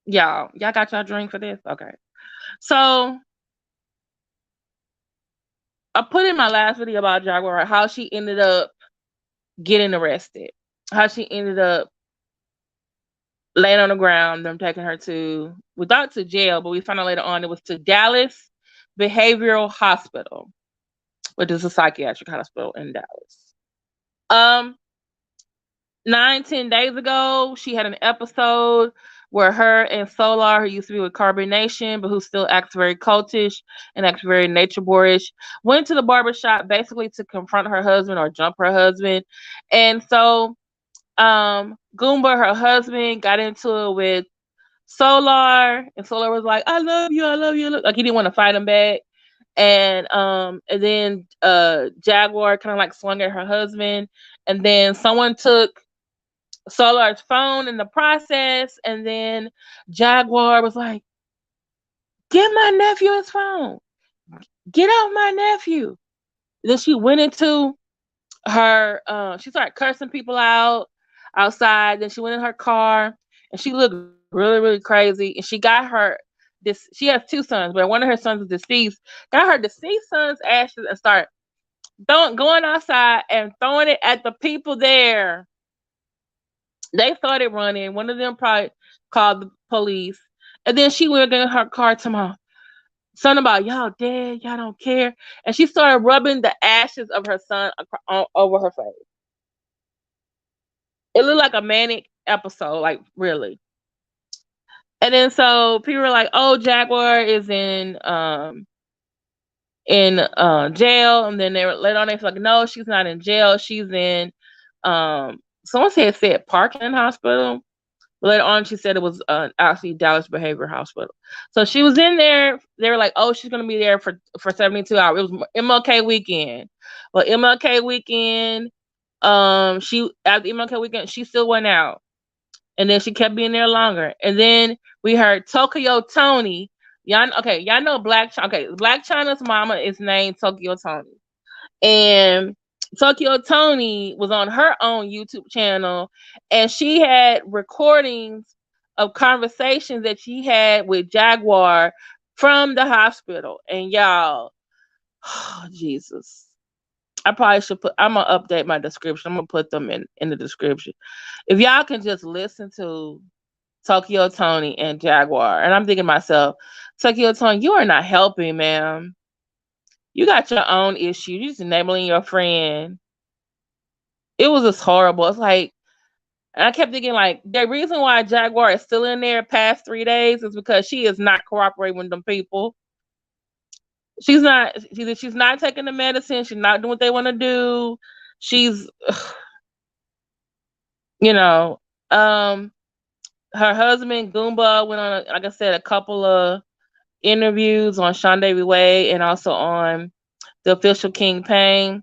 Speaker 1: y'all got y'all drink for this? Okay. So I put in my last video about Jaguar how she ended up getting arrested, how she ended up laying on the ground, them taking her we thought to jail, but we found out later on it was to Dallas Behavioral Hospital, which is a psychiatric hospital in Dallas. 9-10 days ago, she had an episode where her and Soular, who used to be with Carbonation, but who still acts very cultish and acts very nature boyish, went to the barbershop basically to confront her husband or jump her husband. And so Goomba, her husband, got into it with Soular, and Soular was like, I love you. Like he didn't want to fight him back. And then Jaguar kind of like swung at her husband, and then someone took Soular's phone in the process, and then Jaguar was like, give my nephew his phone. Get off my nephew. Then she went into her, she started cursing people out outside. Then she went in her car, and she looked really, really crazy. And she got she has 2 sons, but one of her sons is deceased. Got her deceased son's ashes and started going outside and throwing it at the people there. They started running. One of them probably called the police. And then she went in her car to my son about, y'all dead, y'all don't care. And she started rubbing the ashes of her son over her face. It looked like a manic episode, like really. And then so people were like, oh, Jaguar is in jail. And then later on they were like, no, she's not in jail. She's in someone said Parkland Hospital. Later on, she said it was actually Dallas Behavioral Hospital. So she was in there. They were like, oh, she's going to be there for 72 hours. It was MLK weekend. Well, MLK weekend, after MLK weekend, she still went out. And then she kept being there longer. And then we heard Tokyo Tony. Y'all know Black China's mama is named Tokyo Tony. And Tokyo Tony was on her own YouTube channel, and she had recordings of conversations that she had with Jaguar from the hospital. And y'all, oh, Jesus. I probably should I'm going to update my description. I'm going to put them in the description. If y'all can just listen to Tokyo Tony and Jaguar. And I'm thinking to myself, Tokyo Tony, you are not helping, ma'am. You got your own issue. You're just enabling your friend. It was just horrible. It's like, and I kept thinking, like, the reason why Jaguar is still in there past 3 days is because she is not cooperating with them people. She's not taking the medicine. She's not doing what they want to do. She's, you know, her husband Goomba went on, like I said, a couple of interviews on seandavieway and also on the official King Payne.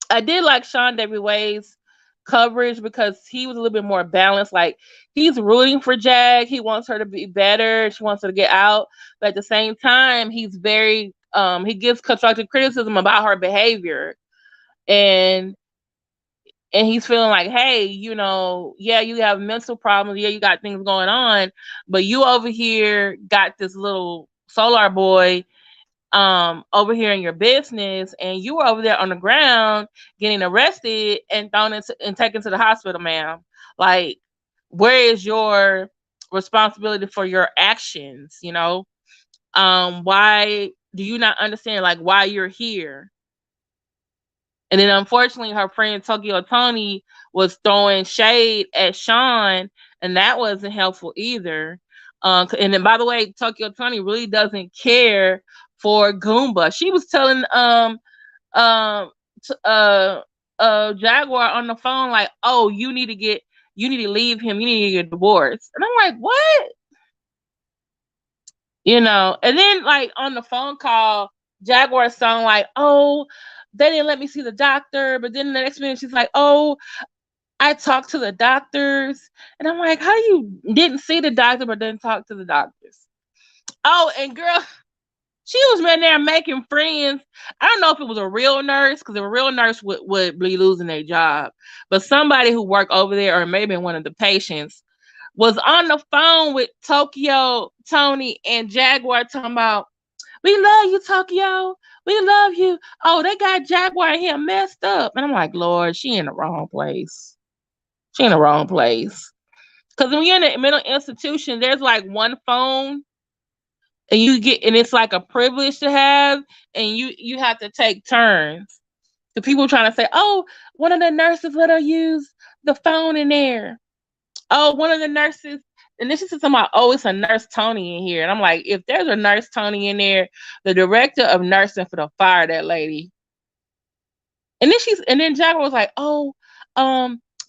Speaker 1: I did like seandavieway's coverage because he was a little bit more balanced. Like, he's rooting for Jag. He wants her to be better. She wants her to get out. But at the same time, he's very he gives constructive criticism about her behavior. And he's feeling like, hey, you know, yeah, you have mental problems. Yeah, you got things going on. But you over here got this little soular boy over here in your business, and you were over there on the ground getting arrested and thrown into and taken to the hospital, ma'am. Like, where is your responsibility for your actions? You know, why do you not understand, like, why you're here? And then unfortunately her friend Tokyo Tony was throwing shade at Sean, and that wasn't helpful either. And then, by the way, Tokyo Tony really doesn't care for Goomba. She was telling Jaguar on the phone, like, oh, you need to leave him, you need to get divorced. And I'm like, what? You know, and then, like, on the phone call, Jaguar sound like, oh, they didn't let me see the doctor. But then the next minute she's like, oh, I talked to the doctors. And I'm like, how you didn't see the doctor but didn't talk to the doctors? Oh, and girl, she was in there making friends. I don't know if it was a real nurse, because a real nurse would be losing their job. But somebody who worked over there, or maybe one of the patients, was on the phone with Tokyo Tony and Jaguar talking about, we love you, Tokyo. We love you. Oh, they got Jaguar here messed up. And I'm like, Lord, she in the wrong place. She in the wrong place. Because when you're in a mental institution, there's like one phone, and it's like a privilege to have, and you have to take turns. The people trying to say, oh, one of the nurses let her use the phone in there. Oh, one of the nurses, and this is something about, oh, it's a nurse Tony in here. And I'm like, if there's a nurse Tony in there, the director of nursing for the fire that lady. And then Jaguar was like, oh,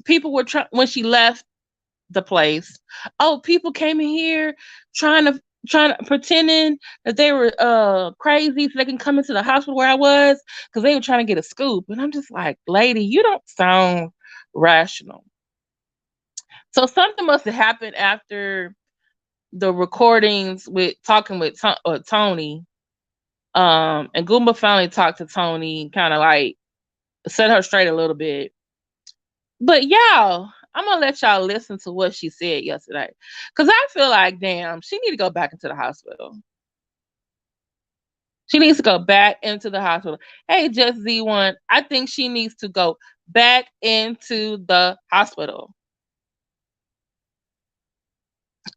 Speaker 1: people were when she left the place. Oh, people came in here trying to pretending that they were crazy so they can come into the hospital where I was, because they were trying to get a scoop. And I'm just like, lady, you don't sound rational. So something must have happened after the recordings with talking with Tony. And Goomba finally talked to Tony, kind of like set her straight a little bit. But y'all, I'm gonna let y'all listen to what she said yesterday, because I feel like, damn, she need to go back into the hospital. She needs to go back into the hospital. Hey, Just Z1, I think she needs to go back into the hospital.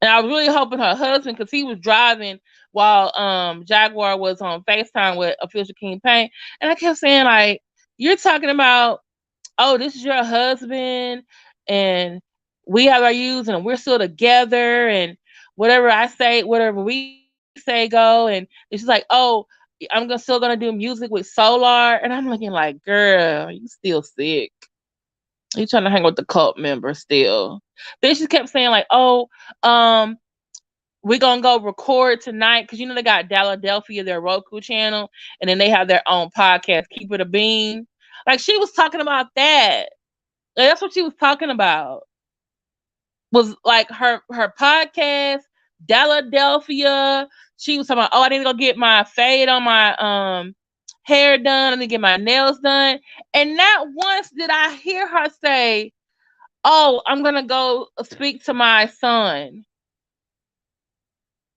Speaker 1: And I was really hoping her husband, because he was driving while Jaguar was on FaceTime with official King Payne. And I kept saying, like, you're talking about, oh, this is your husband, and we have our views, and we're still together, and whatever I say, whatever we say go. And she's like, oh, I'm still gonna do music with Solar. And I'm looking like, girl, you still sick. You trying to hang with the cult member still. Then she kept saying, like, oh, we're gonna go record tonight, because you know they got Philadelphia, their Roku channel, and then they have their own podcast, Keep It a Bean. Like, she was talking about that. Like, that's what she was talking about. Was like her podcast, Philadelphia. She was talking about, oh, I need to go get my fade on my hair done, I need to get my nails done. And not once did I hear her say, oh, I'm gonna go speak to my son.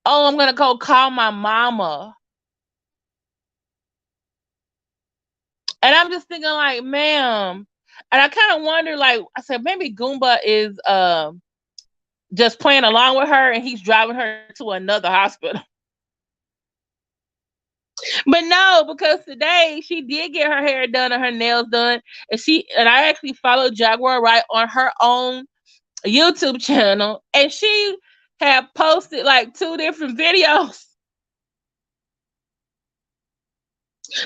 Speaker 1: Oh, I'm gonna go call my mama. And I'm just thinking, like, ma'am. And I kind of wonder, like, I said, maybe Goomba is just playing along with her, and he's driving her to another hospital. But no, because today she did get her hair done and her nails done, and I actually followed Jaguar Wright on her own YouTube channel, and she had posted like 2 different videos.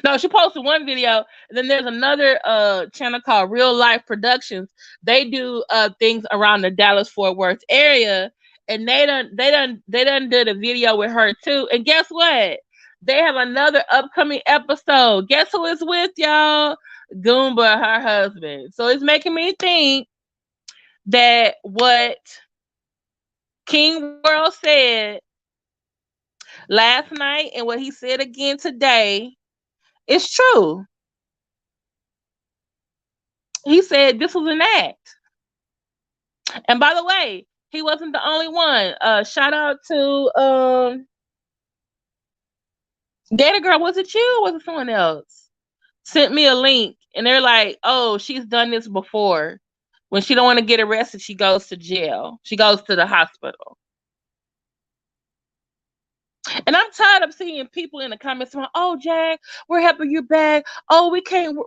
Speaker 1: No, she posted one video, and then there's another channel called Real Life Productions. They do things around the Dallas-Fort Worth area, and they done did a video with her too. And guess what? They have another upcoming episode. Guess who is with, y'all? Goomba, her husband. So it's making me think that what King World said last night and what he said again today is true. He said this was an act. And by the way, he wasn't the only one. Shout out to Gator Girl. Was it you or was it someone else? Sent me a link, and they're like, oh, she's done this before. When she don't want to get arrested, she goes to jail. She goes to the hospital. And I'm tired of seeing people in the comments saying, "Oh, Jag, we're happy you're back. Oh, we can't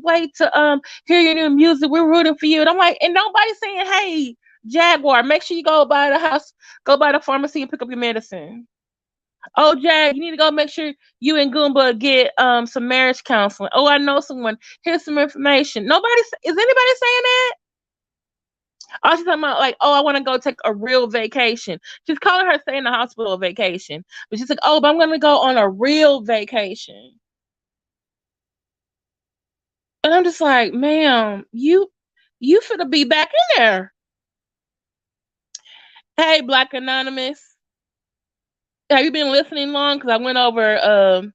Speaker 1: wait to hear your new music. We're rooting for you." And I'm like, and nobody's saying, "Hey, Jaguar, make sure you go by the pharmacy and pick up your medicine." Oh, Jag, you need to go make sure you and Goomba get some marriage counseling. Oh, I know someone. Here's some information. Is anybody saying that? Oh, she's talking about like, oh, I want to go take a real vacation. She's calling her stay in the hospital a vacation. But she's like, oh, but I'm going to go on a real vacation. And I'm just like, ma'am, you finna be back in there. Hey, Black Anonymous. Have you been listening long? Because I went over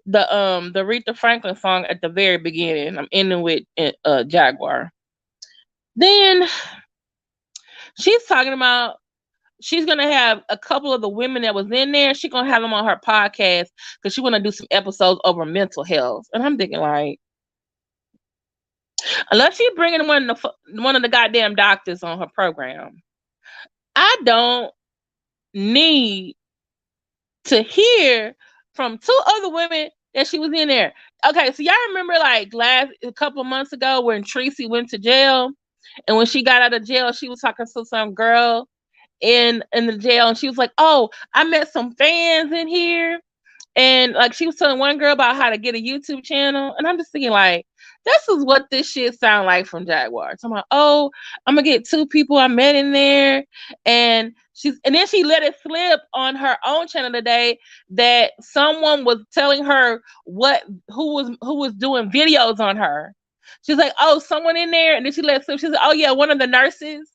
Speaker 1: the Aretha Franklin song at the very beginning. I'm ending with Jaguar. Then she's talking about she's gonna have a couple of the women that was in there. She's gonna have them on her podcast because she want to do some episodes over mental health. And I'm thinking, like, unless she's bringing one of the goddamn doctors on her program, I don't need to hear from 2 other women that she was in there. Okay, so y'all remember like a couple of months ago when Tracy went to jail, and when she got out of jail, she was talking to some girl in the jail, and she was like, oh, I met some fans in here, and like she was telling one girl about how to get a YouTube channel, and I'm just thinking, like, this is what this shit sound like from Jaguar. So I'm like, oh, I'm gonna get 2 people I met in there, and then she let it slip on her own channel today that someone was telling her who was doing videos on her. She's like, oh, someone in there, and then she let it slip. She said, oh yeah, one of the nurses.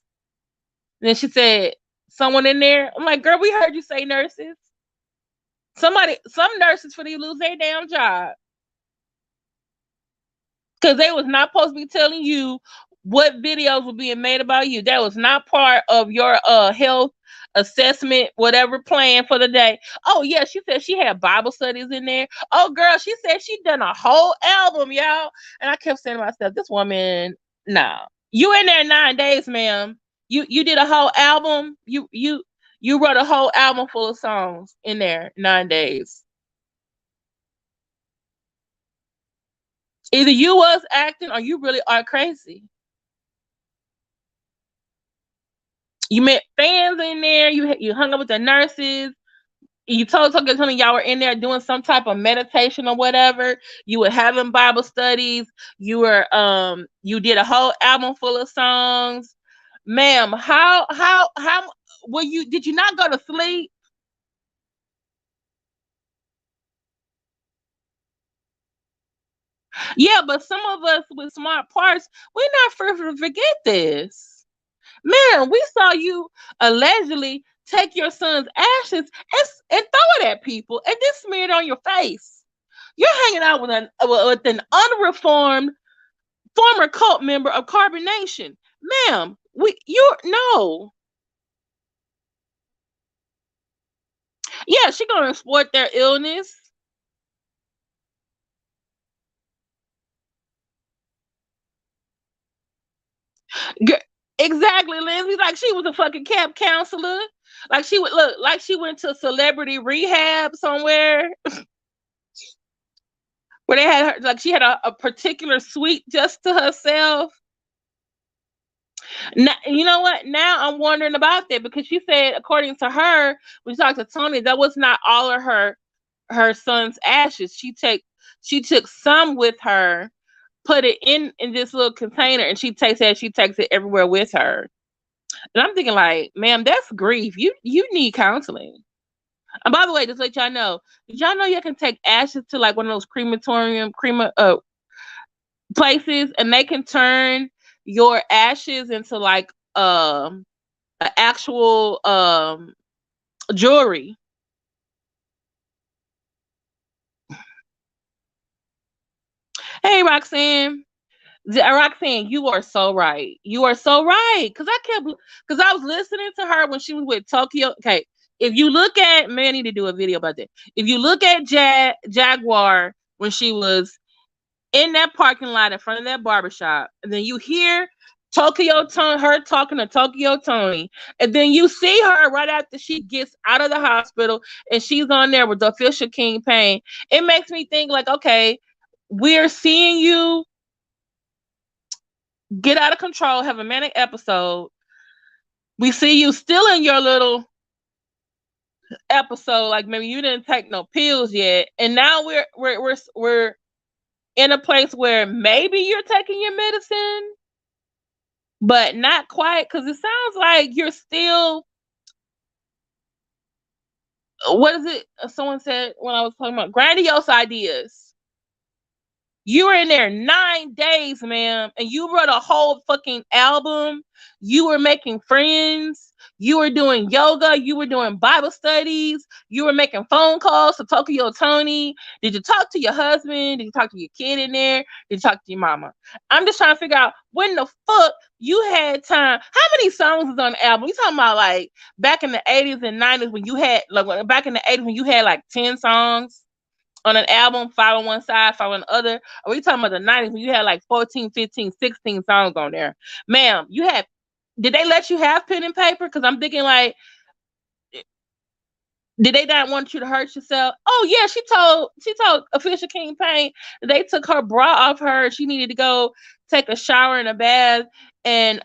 Speaker 1: And then she said, someone in there. I'm like, girl, we heard you say nurses. Some nurses for you lose their damn job. Because they was not supposed to be telling you what videos were being made about you. That was not part of your health assessment, whatever plan for the day. Oh yeah, she said she had Bible studies in there. Oh girl, she said she done a whole album, y'all. And I kept saying to myself, this woman, nah. You in there 9 days, ma'am. You did a whole album. You wrote a whole album full of songs in there 9 days. Either you was acting or you really are crazy. You met fans in there. You hung up with the nurses. You told y'all were in there doing some type of meditation or whatever. You were having Bible studies. You were you did a whole album full of songs. Ma'am, how did you not go to sleep? Yeah, but some of us with smart parts, we're not free to forget this. Man, we saw you allegedly take your son's ashes and throw it at people and then smear it on your face. You're hanging out with an unreformed former cult member of Carbon Nation. Ma'am, no. Yeah, she's gonna exploit their illness. Exactly, Lindsay. Like she was a fucking camp counselor. Like she would look like she went to celebrity rehab somewhere where they had her, like she had a particular suite just to herself. Now, you know what? Now I'm wondering about that because she said, according to her, when she talked to Tony, that was not all of her son's ashes. She took some with her, put it in this little container, and she takes it everywhere with her. And I'm thinking, like, ma'am, that's grief. You need counseling. And by the way, just let y'all know, did y'all know you can take ashes to like one of those crematorium places, and they can turn your ashes into like an actual jewelry. Hey, Roxanne. Roxanne, you are so right. You are so right. Because I was listening to her when she was with Tokyo. Okay, if you look at, man, I need to do a video about that. If you look at Jaguar when she was in that parking lot in front of that barbershop, and then you hear her talking to Tokyo Tony, and then you see her right after she gets out of the hospital, and she's on there with the official Kingpin. It makes me think like, okay, we're seeing you get out of control, have a manic episode. We see you still in your little episode, like maybe you didn't take no pills yet, and now we're in a place where maybe you're taking your medicine, but not quite, because it sounds like you're still. What is it? Someone said when I was talking about grandiose ideas. You were in there 9 days, ma'am, and you wrote a whole fucking album. You were making friends. You were doing yoga. You were doing Bible studies. You were making phone calls to Tokyo Tony. Did you talk to your husband? Did you talk to your kid in there? Did you talk to your mama? I'm just trying to figure out when the fuck you had time. How many songs is on the album? We talking about like back in the 80s and 90s when you had like back in the 80s when you had like 10 songs on an album, 5 on one side, 5 on the other. Are we talking about the 90s when you had like 14, 15, 16 songs on there? Ma'am, did they let you have pen and paper? Because I'm thinking like, did they not want you to hurt yourself? Oh yeah, she told official Kingpin that they took her bra off her. She needed to go take a shower and a bath and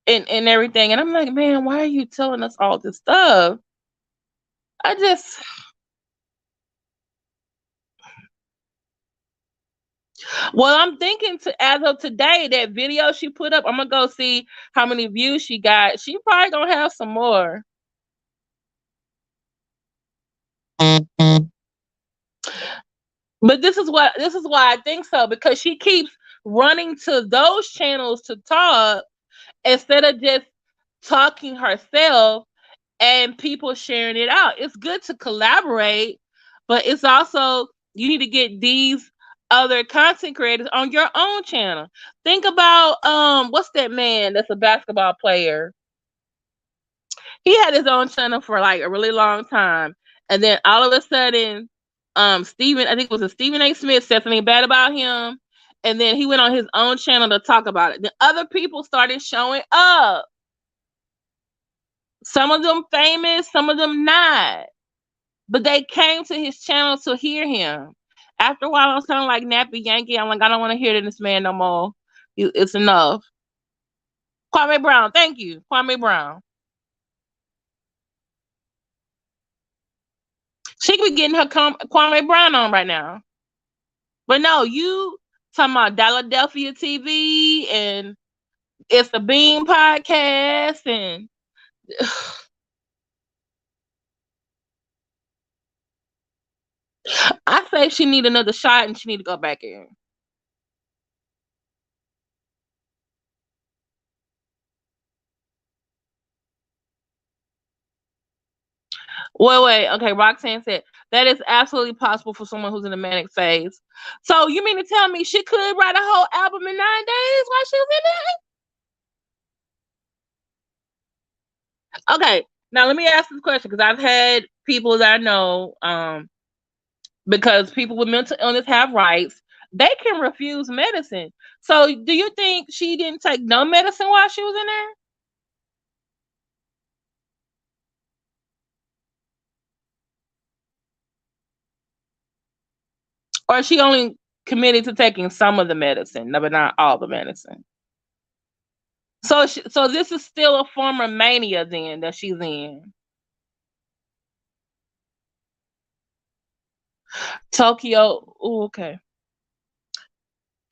Speaker 1: everything. And I'm like, man, why are you telling us all this stuff? Well, I'm thinking as of today, that video she put up, I'm gonna go see how many views she got. She probably gonna have some more. But this is why I think so, because she keeps running to those channels to talk instead of just talking herself and people sharing it out. It's good to collaborate, but it's also, you need to get these other content creators on your own channel. Think about what's that man that's a basketball player? He had his own channel for like a really long time, and then all of a sudden, Stephen, I think it was a Stephen A. Smith, said something bad about him, and then he went on his own channel to talk about it. Then other people started showing up. Some of them famous, some of them not. But they came to his channel to hear him. After a while, I was kind of like Nappy Yankee. I'm like, I don't want to hear this man no more. It's enough. Kwame Brown, thank you. Kwame Brown. She could be getting her Kwame Brown on right now. But no, you talking about Philadelphia TV and It's the Bean podcast and I say she need another shot and she need to go back in. Wait. Okay, Roxanne said that is absolutely possible for someone who's in a manic phase. So you mean to tell me she could write a whole album in 9 days while she was in there? Okay, now let me ask this question, because I've had people that I know, because people with mental illness have rights. they can refuse medicine. So do you think she didn't take no medicine while she was in there? Or she only committed to taking some of the medicine, but not all the medicine? So this is still a form of mania then that she's in. Tokyo, ooh, okay.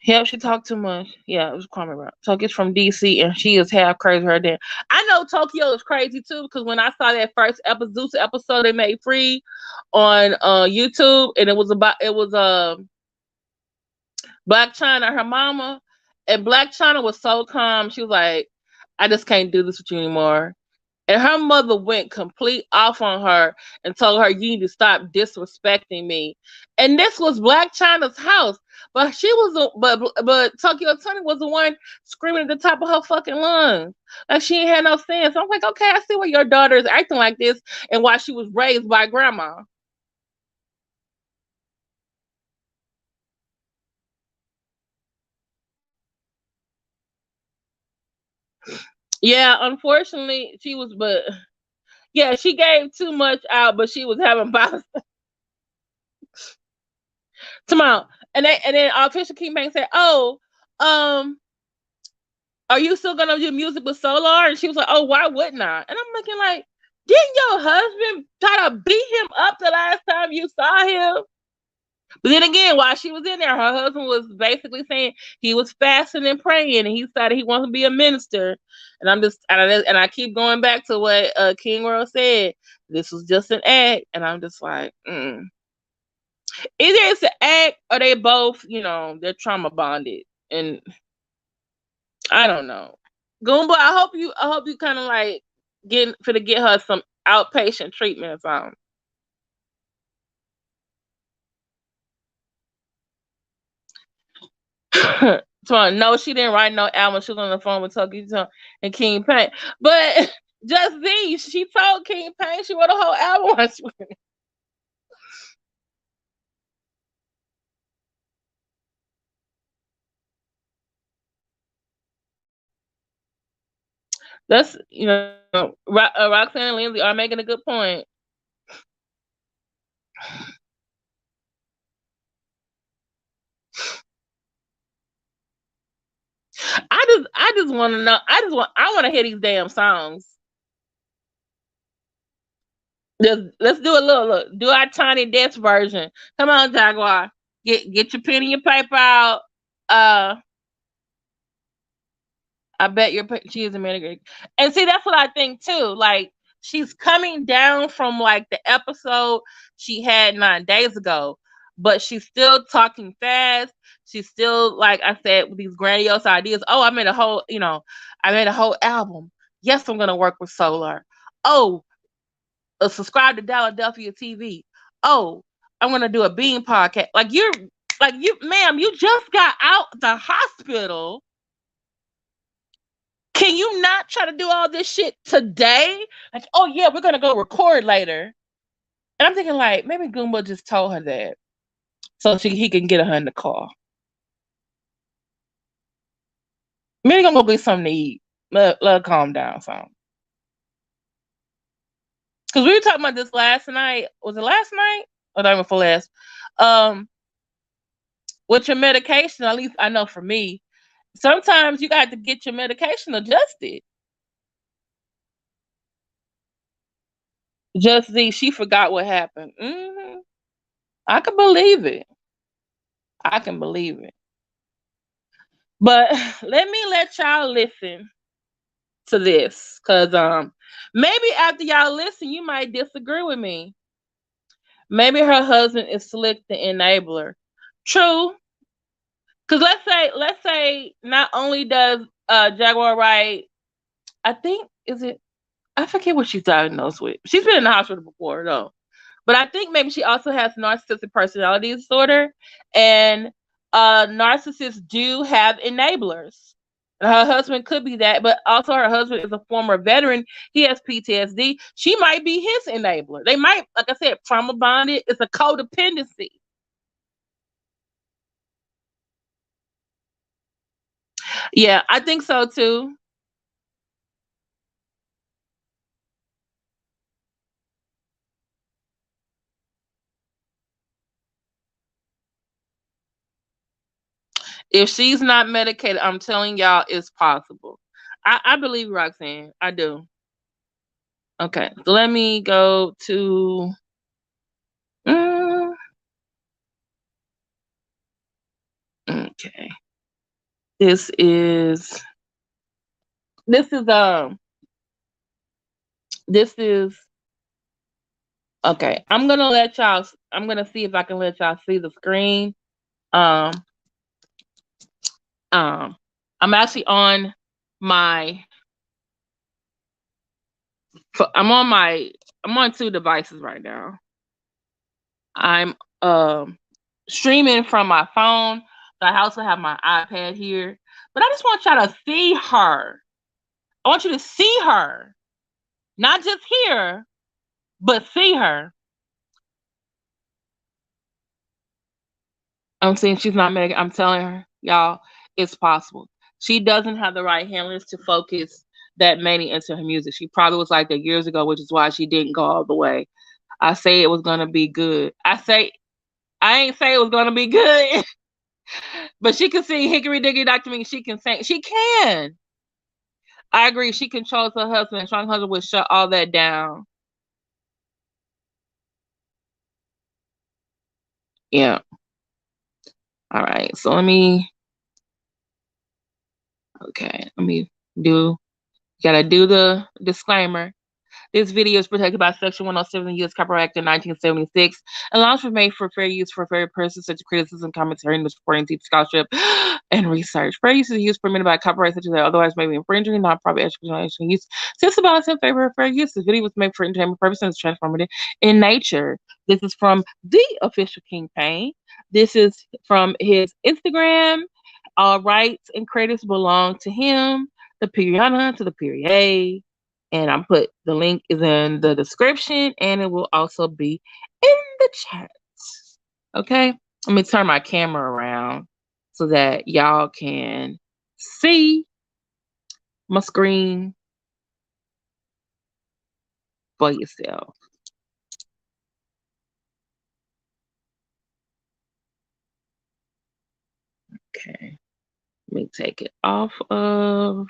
Speaker 1: Yep, she talked too much. Yeah, it was Kwame Brown. Tokyo's from DC, and she is half crazy her damn. I know Tokyo is crazy too, because when I saw that first episode they made free on YouTube, and it was Black China, her mama, and Black China was so calm. She was like, "I just can't do this with you anymore." And her mother went complete off on her and told her, "You need to stop disrespecting me." And this was Black China's house, but she was but Tokyo Tony was the one screaming at the top of her fucking lungs, like she ain't had no sense. I'm like, okay, I see why your daughter is acting like this and why she was raised by grandma. Yeah, unfortunately, she was, but yeah, she gave too much out, but she was having violence. Tomorrow, and then official King Bang said, "Oh, are you still gonna do music with Solar?" And she was like, "Oh, why wouldn't I?" And I'm looking like, didn't your husband try to beat him up the last time you saw him? But then again, while she was in there, her husband was basically saying he was fasting and praying, and he decided he wants to be a minister. And I keep going back to what King World said. This was just an act, and I'm just like, either it's an act or they both, they're trauma bonded, and I don't know. Goomba, I hope you kind of like get her some outpatient treatment or something. So, no, she didn't write no album. She was on the phone with Tokyo and King Pain. But Just Z, she told King Pain she wrote a whole album. That's, Roxanne and Lindsay are making a good point. I just want to know. I want to hear these damn songs. Let's do a look. Do our Tiny Desk version. Come on, Jaguar. Get your pen and your paper out. I bet she is a man. And see, that's what I think too. Like, she's coming down from like the episode she had 9 days ago, but she's still talking fast. She's still, like I said, with these grandiose ideas. Oh, I made a whole album. Yes, I'm gonna work with Solar. Oh, subscribe to Philadelphia TV. Oh, I'm gonna do a Bean podcast. Ma'am, you just got out the hospital. Can you not try to do all this shit today? Like, oh yeah, we're gonna go record later. And I'm thinking, like, maybe Goomba just told her that so he can get her in the car. Maybe gonna go get something to eat. Let her calm down some. Because we were talking about this last night. Was it last night? Or not even for last? With your medication, at least I know for me, sometimes you got to get your medication adjusted. Just she forgot what happened. I can believe it. But let y'all listen to this, because maybe after y'all listen, you might disagree with me. Maybe her husband is Slick the enabler. True. Because let's say not only does Jaguar Wright, I think, I forget what she's diagnosed with. She's been in the hospital before though. But I think maybe she also has narcissistic personality disorder, and narcissists do have enablers. Her husband could be that, but also her husband is a former veteran. He has PTSD. She might be his enabler. They might, like I said, trauma bonded. It's a codependency. Yeah, I think so too. If she's not medicated, I'm telling y'all, it's possible. I believe Roxanne. I do. Okay, so let me go to. Okay, this is this is this is okay. I'm gonna let y'all. I'm gonna see if I can let y'all see the screen. Um, I'm actually on my. I'm on my. I'm on two devices right now. I'm streaming from my phone. So I also have my iPad here. But I just want y'all to see her. I want you to see her. Not just hear, but see her. I'm saying she's not Megan. I'm telling her, y'all, it's possible. She doesn't have the right handlers to focus that many into her music. She probably was like that years ago, which is why she didn't go all the way. I say it was gonna be good. I ain't say it was gonna be good. But she can sing Hickory Dickory Dock Me. She can sing. She can. I agree. She controls her husband. Strong husband would shut all that down. Yeah. All right. So let me. Okay. Let me do. Gotta do the disclaimer. This video is protected by Section 107 of the U.S. Copyright Act of 1976 and laws were made for fair use for fair purposes such as criticism, commentary, misreporting, deep scholarship, and research. Fair use is use permitted by copyright such as that otherwise may be infringing, non-profit educational use. Since the balance in favor of fair use, this video was made for entertainment purposes and is transformative in nature. This is from the official King Payne. This is from his Instagram. All rights and credits belong to him. The period to the period. And I put the link is in the description and it will also be in the chat. Okay. Let me turn my camera around so that y'all can see my screen for yourself. Okay. Let me take it off of.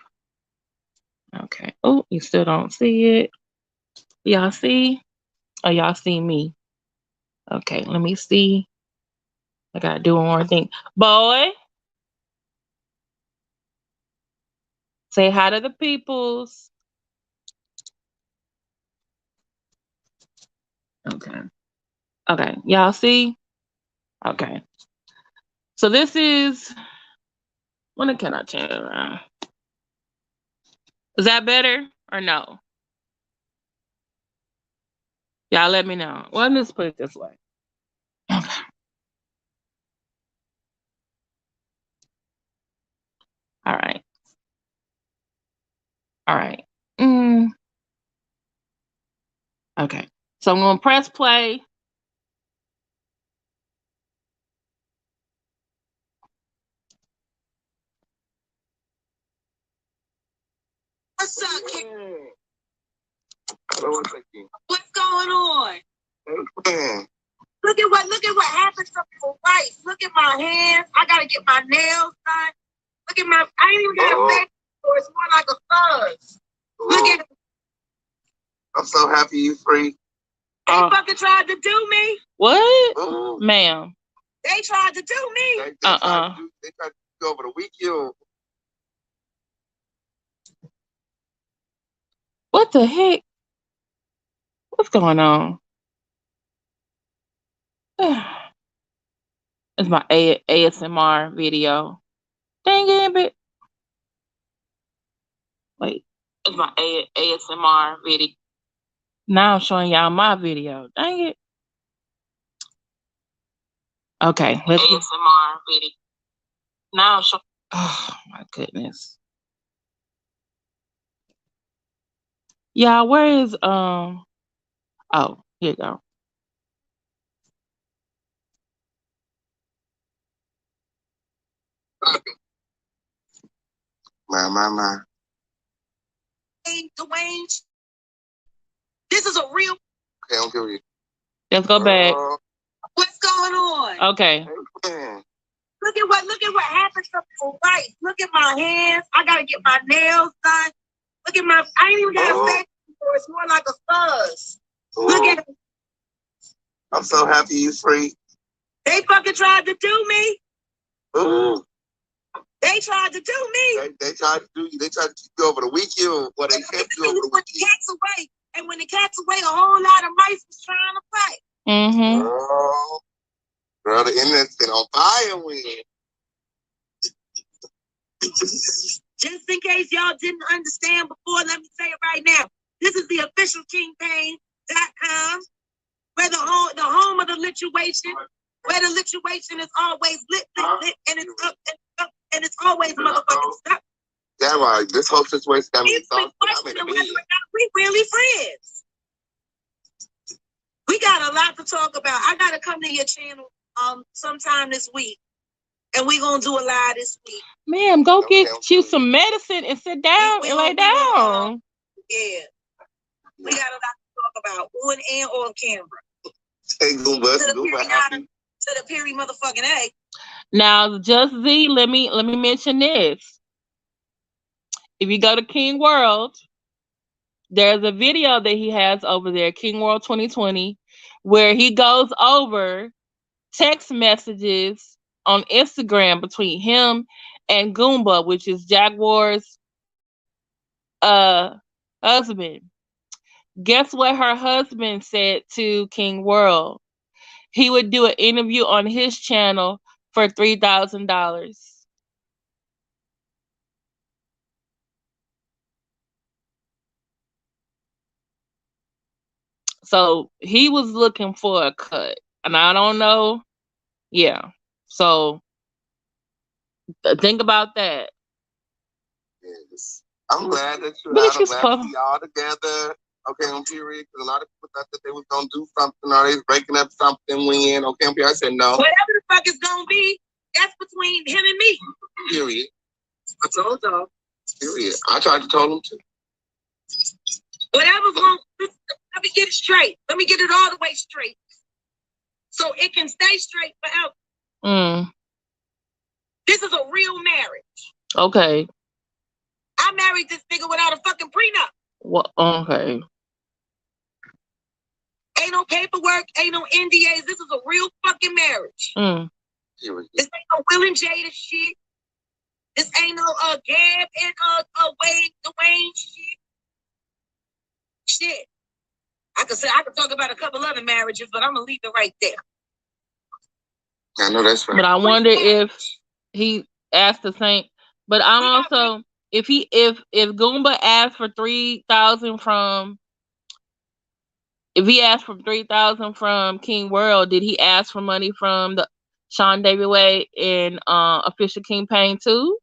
Speaker 1: Okay. Oh, you still don't see it. Y'all see? Oh, y'all see me. Okay, let me see. I gotta do one more thing. Boy, say hi to the peoples. Okay. Okay, y'all see? Okay. So this is, when can I change it around? Is that better or no? Y'all let me know. Well, let's put it this way. Okay. All right. All right. Okay. So I'm going to press play. What's up, kid? What's going on? Look at what happened to my wife. Look at my hands. I gotta get my nails done. Look at I ain't even got a face for it's more like a fuzz. Look at
Speaker 2: I'm so happy you free.
Speaker 1: They fucking tried to do me. What? Ma'am.
Speaker 4: They tried to do me.
Speaker 2: They tried to do over the weekend.
Speaker 1: What the heck? What's going on? It's my ASMR video. Dang it, but wait. It's my ASMR video. Now I'm showing y'all my video. Dang it. Okay, let's ASMR video. Now I'm showing. Oh my goodness. Yeah, where is oh, here you go.
Speaker 2: My.
Speaker 8: Dwayne, this is a real.
Speaker 2: Okay, I'll give you.
Speaker 1: Let's go back.
Speaker 8: What's going on?
Speaker 1: Okay.
Speaker 8: Look at what happens to my wife. Look at my hands. I gotta get my nails done. Look at I ain't even got a face before. It's more like a fuzz. Look at it.
Speaker 2: I'm so happy you free.
Speaker 8: They fucking tried to do me.
Speaker 2: Ooh.
Speaker 8: They tried to do me.
Speaker 2: They tried to do you. They tried to keep you over the weekend. Well, they kept you over the weekend.
Speaker 8: The cat's away. And when the cat's away, a whole lot of mice was trying to play.
Speaker 1: Mm-hmm.
Speaker 2: Girl, the internet's been on fire with it.
Speaker 8: Just in case y'all didn't understand before, let me say it right now. This is the official kingpain.com, where the home of the lituation, where the lituation is always lit, and it's up, and it's always motherfucking stuck.
Speaker 2: That's right. This whole situation got me exhausted.
Speaker 8: Whether or not we really friends. We got a lot to talk about. I gotta come to your channel sometime this week, and we gonna do a live this week.
Speaker 1: Ma'am, go get you some medicine and sit down and lay down.
Speaker 8: Yeah, we got a lot to talk about on camera.
Speaker 2: Hey, Goomba,
Speaker 8: to the Perry motherfucking A.
Speaker 1: Now, Just Z, let me mention this. If you go to King World, there's a video that he has over there, King World 2020, where he goes over text messages on Instagram between him and Goomba, which is Jaguar's husband. Guess what her husband said to King World? He would do an interview on his channel for $3,000. So he was looking for a cut, and I don't know. Yeah. So think about that.
Speaker 2: Yes. I'm glad that you're out. I'm glad to see y'all together. Okay, on period. Because a lot of people thought that they was gonna do something or they was breaking up something when. Okay, on period. I said no.
Speaker 8: Whatever the fuck it's gonna be, that's between him and me.
Speaker 2: Period.
Speaker 8: I told y'all.
Speaker 2: Period. I tried to tell him to.
Speaker 8: Whatever's going, let me get it straight. Let me get it all the way straight, so it can stay straight forever. This is a real marriage.
Speaker 1: Okay.
Speaker 8: I married this nigga without a fucking prenup.
Speaker 1: What? Okay.
Speaker 8: Ain't no paperwork. Ain't no NDAs. This is a real fucking marriage. This ain't no Will and Jada shit. This ain't no Gab and Dwayne shit. Shit. I could talk about a couple other marriages, but I'm gonna leave it right there.
Speaker 2: I know that's right.
Speaker 1: But I wonder if he asked the same. But I'm also if Goomba asked for $3,000 from. If he asked for $3,000 from King World, did he ask for money from the seandavieway and official Kingpain too?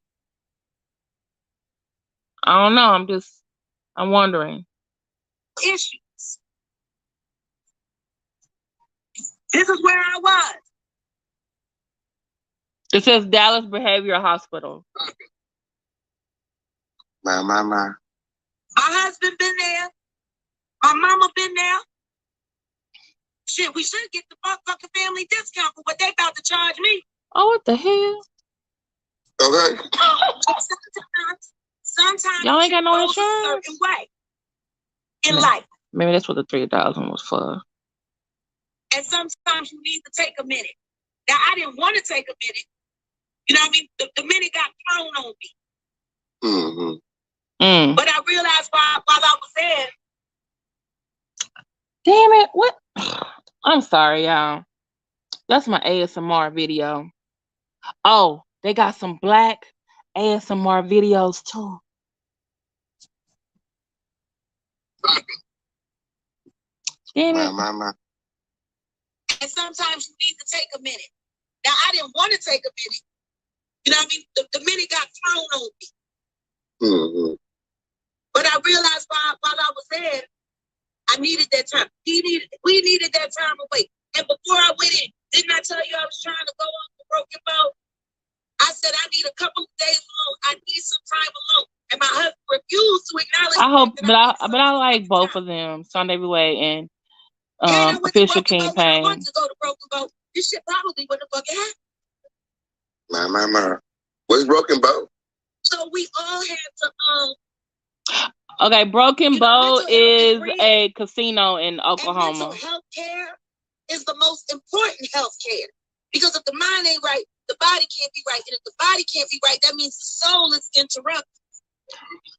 Speaker 1: I don't know. I'm wondering.
Speaker 8: Issues. This is where I was.
Speaker 1: It says Dallas Behavioral Hospital.
Speaker 2: My.
Speaker 8: My husband been there. My mama been there. Shit, we should get the fucking family discount for what they about to charge me.
Speaker 1: Oh, what the hell?
Speaker 2: Okay.
Speaker 8: Sometimes
Speaker 1: y'all ain't got no insurance.
Speaker 8: A certain way in life.
Speaker 1: Maybe that's what the $3,000 was for.
Speaker 8: And sometimes you need to take a minute. Now, I didn't want to take a minute. You know what I mean? The minute got thrown on me. But I realized while I was there.
Speaker 1: Damn it. What? I'm sorry, y'all. That's my ASMR video. Oh, they got some black ASMR videos too. Damn it.
Speaker 2: My.
Speaker 8: And sometimes you need to take a minute. Now, I didn't want to take a minute. You know what I mean? The minute got thrown on me. But I realized while I was there, I needed that time. We needed that time away. And before I went in, didn't I tell you I was trying to go on the broken boat? I said, I need a couple of days alone. I need some time alone. And my husband refused to acknowledge
Speaker 1: but I like both of them, Seandavieway and Official King Pain.
Speaker 8: I want to go to Broken Boat. This shit probably wouldn't have fucking happened. My. What's Broken Boat? So we all had to
Speaker 1: Okay, Broken Boat is a casino in Oklahoma.
Speaker 8: And mental health care is the most important health care. Because if the mind ain't right, the body can't be right. And if the body can't be right, that means the soul is interrupted.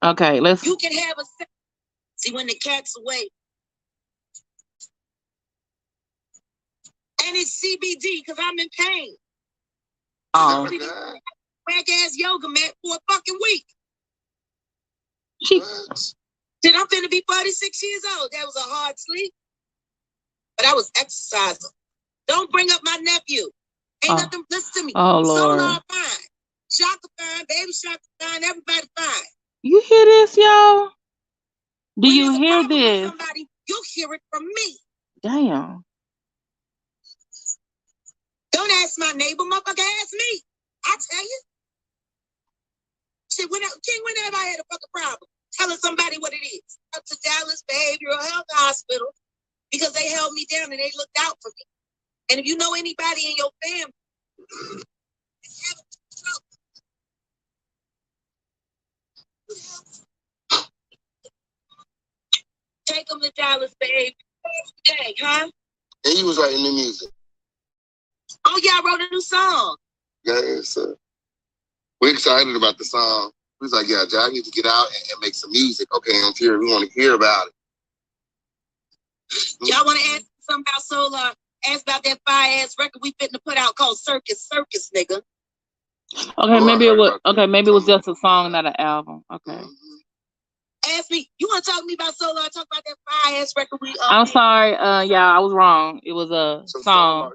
Speaker 1: Okay, let's...
Speaker 8: You can have a... See, when the cat's away. And it's CBD because I'm in pain.
Speaker 1: Oh.
Speaker 8: Whack-ass yoga mat for a fucking week.
Speaker 1: Then
Speaker 8: I'm finna be 46 years old. That was a hard sleep. But I was exercising. Don't bring up my nephew. Ain't nothing, listen to me.
Speaker 1: Oh, Lord.
Speaker 8: Soular fine. Shaka fine, baby Shaka fine, everybody fine.
Speaker 1: You hear this, y'all? Do you hear this?
Speaker 8: Somebody, you'll hear it from me.
Speaker 1: Damn.
Speaker 8: Don't ask my neighbor, motherfucker, ask me. I tell you. Shit, whenever I had a fucking problem, telling somebody what it is. Up to Dallas Behavioral Health Hospital because they held me down and they looked out for me. And if you know anybody in your family, take them to Dallas Behavioral every day, huh? And you was writing new music. Oh yeah, I wrote a new song. Yeah, so we're excited about the song. We was like, yeah, Jack, I need to get out and make some music. Okay, I'm here. We want to hear about it. Y'all want to ask something about Soular? Ask about that fire-ass record we finna put out called Circus, nigga.
Speaker 1: Okay, maybe it was. Okay, maybe it was just a song, not an album. Okay.
Speaker 8: Ask me. You want to talk to me about Soular? Talk about that fire-ass record we.
Speaker 1: I'm sorry. Yeah, I was wrong. It was a song,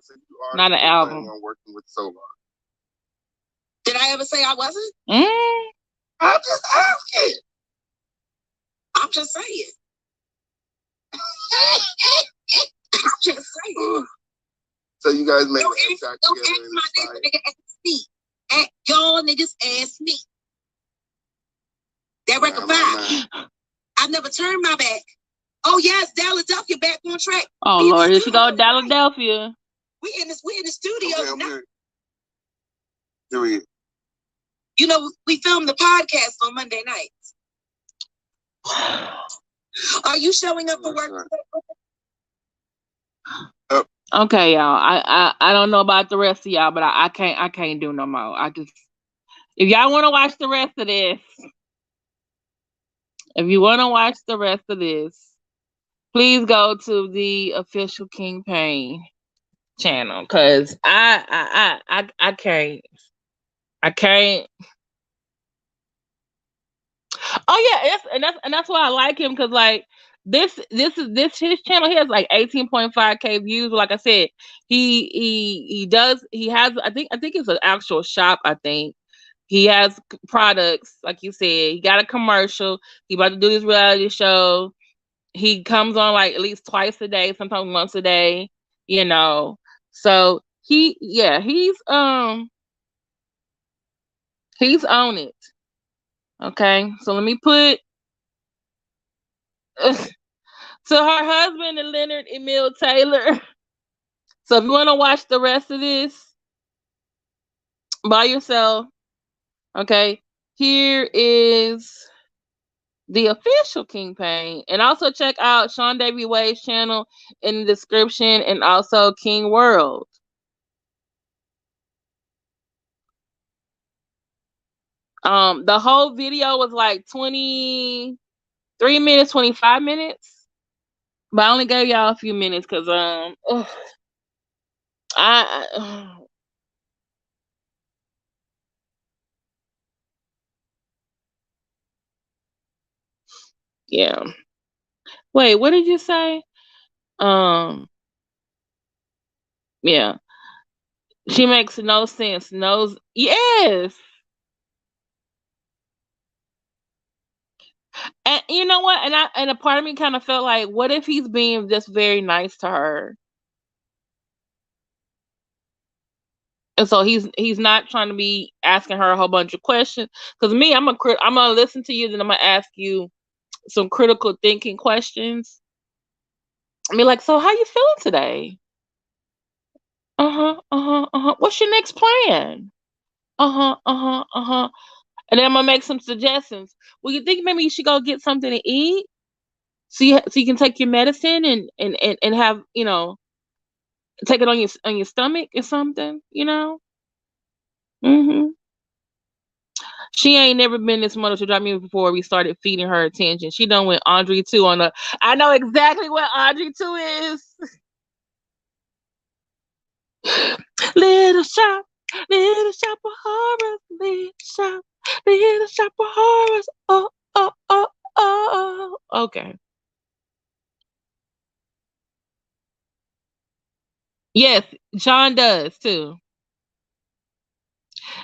Speaker 1: not an album.
Speaker 8: On working with Soular. Did I ever say I wasn't? I'm just saying. I'm just saying. So you guys make a track together. Don't ask my neighbor, nigga, ask me. Y'all niggas ask me. That record fine. I never turned my back. Oh yes, Philadelphia back on track.
Speaker 1: Oh Lord, here she go, Philadelphia.
Speaker 8: We in the studio now. Here we. You know, we filmed the podcast on Monday nights. Are you showing up for work?
Speaker 1: Okay, y'all. I don't know about the rest of y'all, but I can't do no more. If y'all want to watch the rest of this, please go to the Official King Pain channel, cause I can't. Oh yeah, that's why I like him, cause like this his channel. He has like 18.5K views. Like I said, he has I think it's an actual shop. I think he has products, like you said. He got a commercial. He about to do this reality show. He comes on like at least twice a day, sometimes once a day. You know, so he's on it. Okay, so let me put to her husband and Leonard Emil Taylor. So if you want to watch the rest of this by yourself, okay, here is the Official King Pain. And also check out Seandavieway's channel in the description, and also King World. The whole video was like 23 minutes, 25 minutes. But I only gave y'all a few minutes because yeah. Wait, what did you say? Yeah. She makes no sense. Yes. And you know what? And a part of me kind of felt like, what if he's being just very nice to her? And so he's not trying to be asking her a whole bunch of questions. Because me, I'm gonna listen to you, then I'm gonna ask you some critical thinking questions. I mean, like, so how you feeling today? What's your next plan? And then I'm gonna make some suggestions. Well, you think maybe you should go get something to eat, so you can take your medicine and have, you know, take it on your stomach or something, you know. She ain't never been this mother to drive me before we started feeding her attention. She done went Andre 2 on the. I know exactly what Andre 2 is. Little shop of horrors, little shop of horrors. Oh. Okay. Yes, John does too.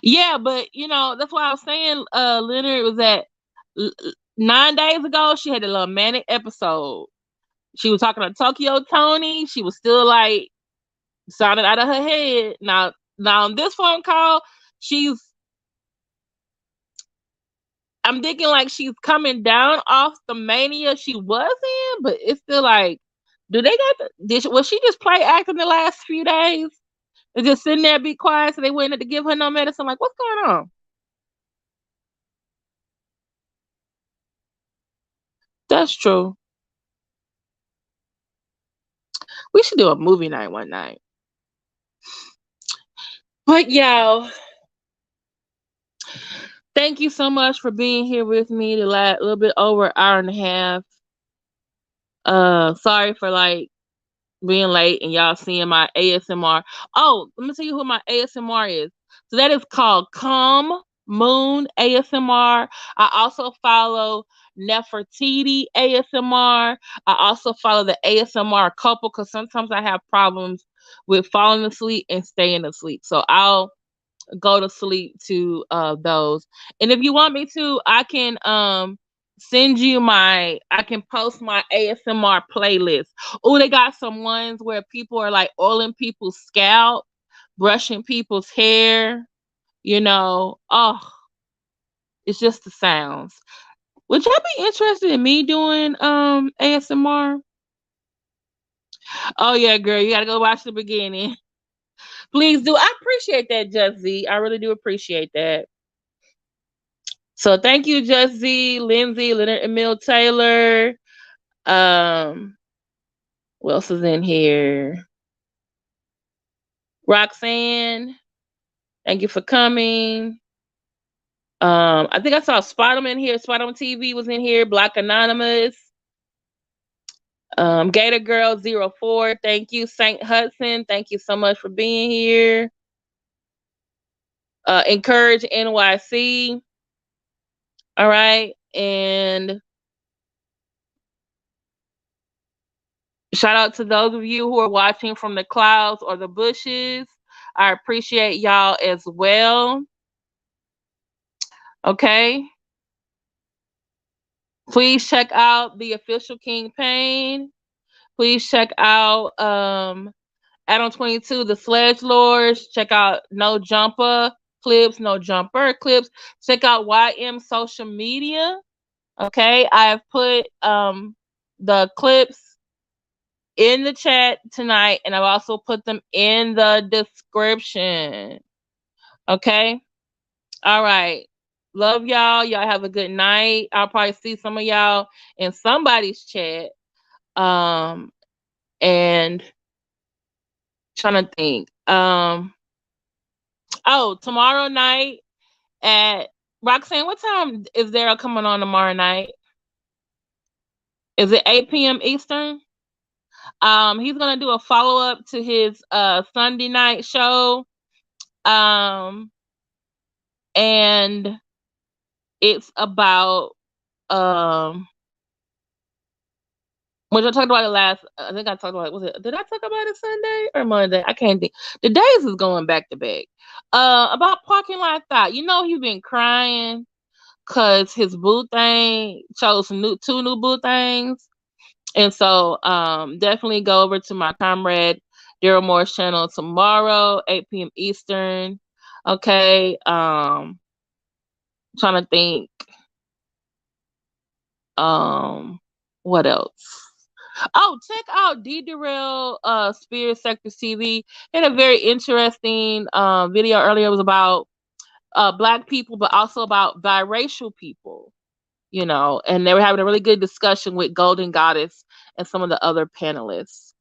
Speaker 1: Yeah, but you know, that's why I was saying, Leonard, was that 9 days ago she had a little manic episode. She was talking to Tokyo Tony. She was still like sounding out of her head. Now on this phone call, I'm thinking like she's coming down off the mania she was in, but it's still like, was she just play acting the last few days? And just sitting there, be quiet, so they wouldn't have to give her no medicine. Like, what's going on? That's true. We should do a movie night one night. But y'all, thank you so much for being here with me the last little bit over an hour and a half. Sorry for like being late and y'all seeing my ASMR. Oh, let me tell you who my ASMR is. So that is called Calm Moon ASMR. I also follow Nefertiti ASMR. I also follow the ASMR couple because sometimes I have problems with falling asleep and staying asleep. So I'll go to sleep to those. And if you want me to, I can I can post my ASMR playlist. Oh, they got some ones where people are like oiling people's scalp, brushing people's hair, you know. Oh, it's just the sounds. Would y'all be interested in me doing ASMR? Oh yeah, girl, you gotta go watch the beginning. Please do. I appreciate that, Just Z. I really do appreciate that. So thank you, Just Z, Lindsay, Leonard Emil Taylor. Who else is in here? Roxanne, thank you for coming. I think I saw Spiderman here. Spiderman TV was in here. Black Anonymous. Gator Girl 04. Thank you. Saint Hudson, thank you so much for being here. Encourage NYC. All right. And shout out to those of you who are watching from the clouds or the bushes. I appreciate y'all as well. Okay. Please check out the official King Pain. Please check out Adam22, the Sledgelords. Check out No Jumper clips. Check out YM social media. Okay. I have put the clips in the chat tonight, and I've also put them in the description. Okay. All right. Love y'all. Y'all have a good night. I'll probably see some of y'all in somebody's chat. And trying to think. Oh, tomorrow night at Roxanne, what time is Daryl coming on tomorrow night? Is it 8 p.m. Eastern? He's gonna do a follow-up to his Sunday night show. And it's about which I talked about it last. I think I talked about it. Did I talk about it Sunday or Monday? I can't think. The days is going back to back. About parking lot thought. You know, he's been crying because his boo thing chose two new boo things. And so definitely go over to my comrade Daryl Moore's channel tomorrow, 8 p.m. Eastern. Okay. Trying to think. What else? Oh, check out D. Darrell Spears Sector TV. He had a very interesting video earlier. It was about Black people, but also about biracial people, you know, and they were having a really good discussion with Golden Goddess and some of the other panelists.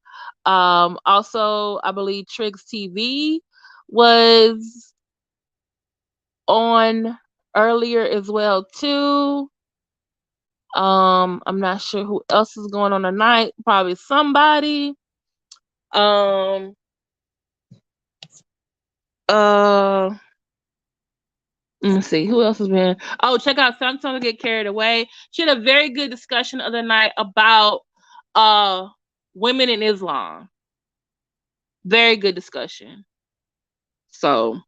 Speaker 1: Also, I believe Triggs TV was on earlier as well too. I'm not sure who else is going on tonight. Probably somebody. Let me see who else has been. Oh, check out Sometimes I Get Carried Away. She had a very good discussion the other night about women in Islam. Very good discussion. So,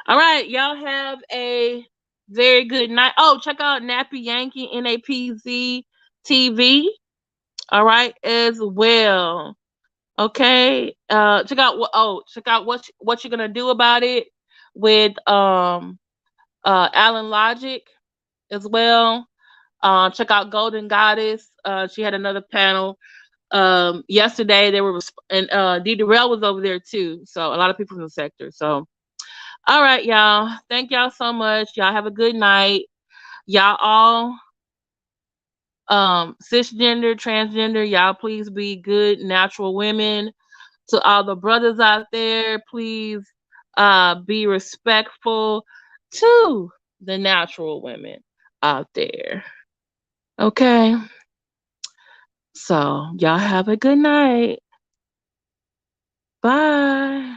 Speaker 1: all right, y'all have a very good night. Oh, check out Nappy Yankee NAPZ TV. All right, as well. Okay. Check out what you're gonna do about it with Alan Logic as well. Check out Golden Goddess. She had another panel yesterday. They were and D. Darrell was over there too. So a lot of people from the sector. So all right, y'all. Thank y'all so much. Y'all have a good night. Y'all all cisgender, transgender, y'all please be good natural women. To all the brothers out there, please be respectful to the natural women out there. Okay. So y'all have a good night. Bye.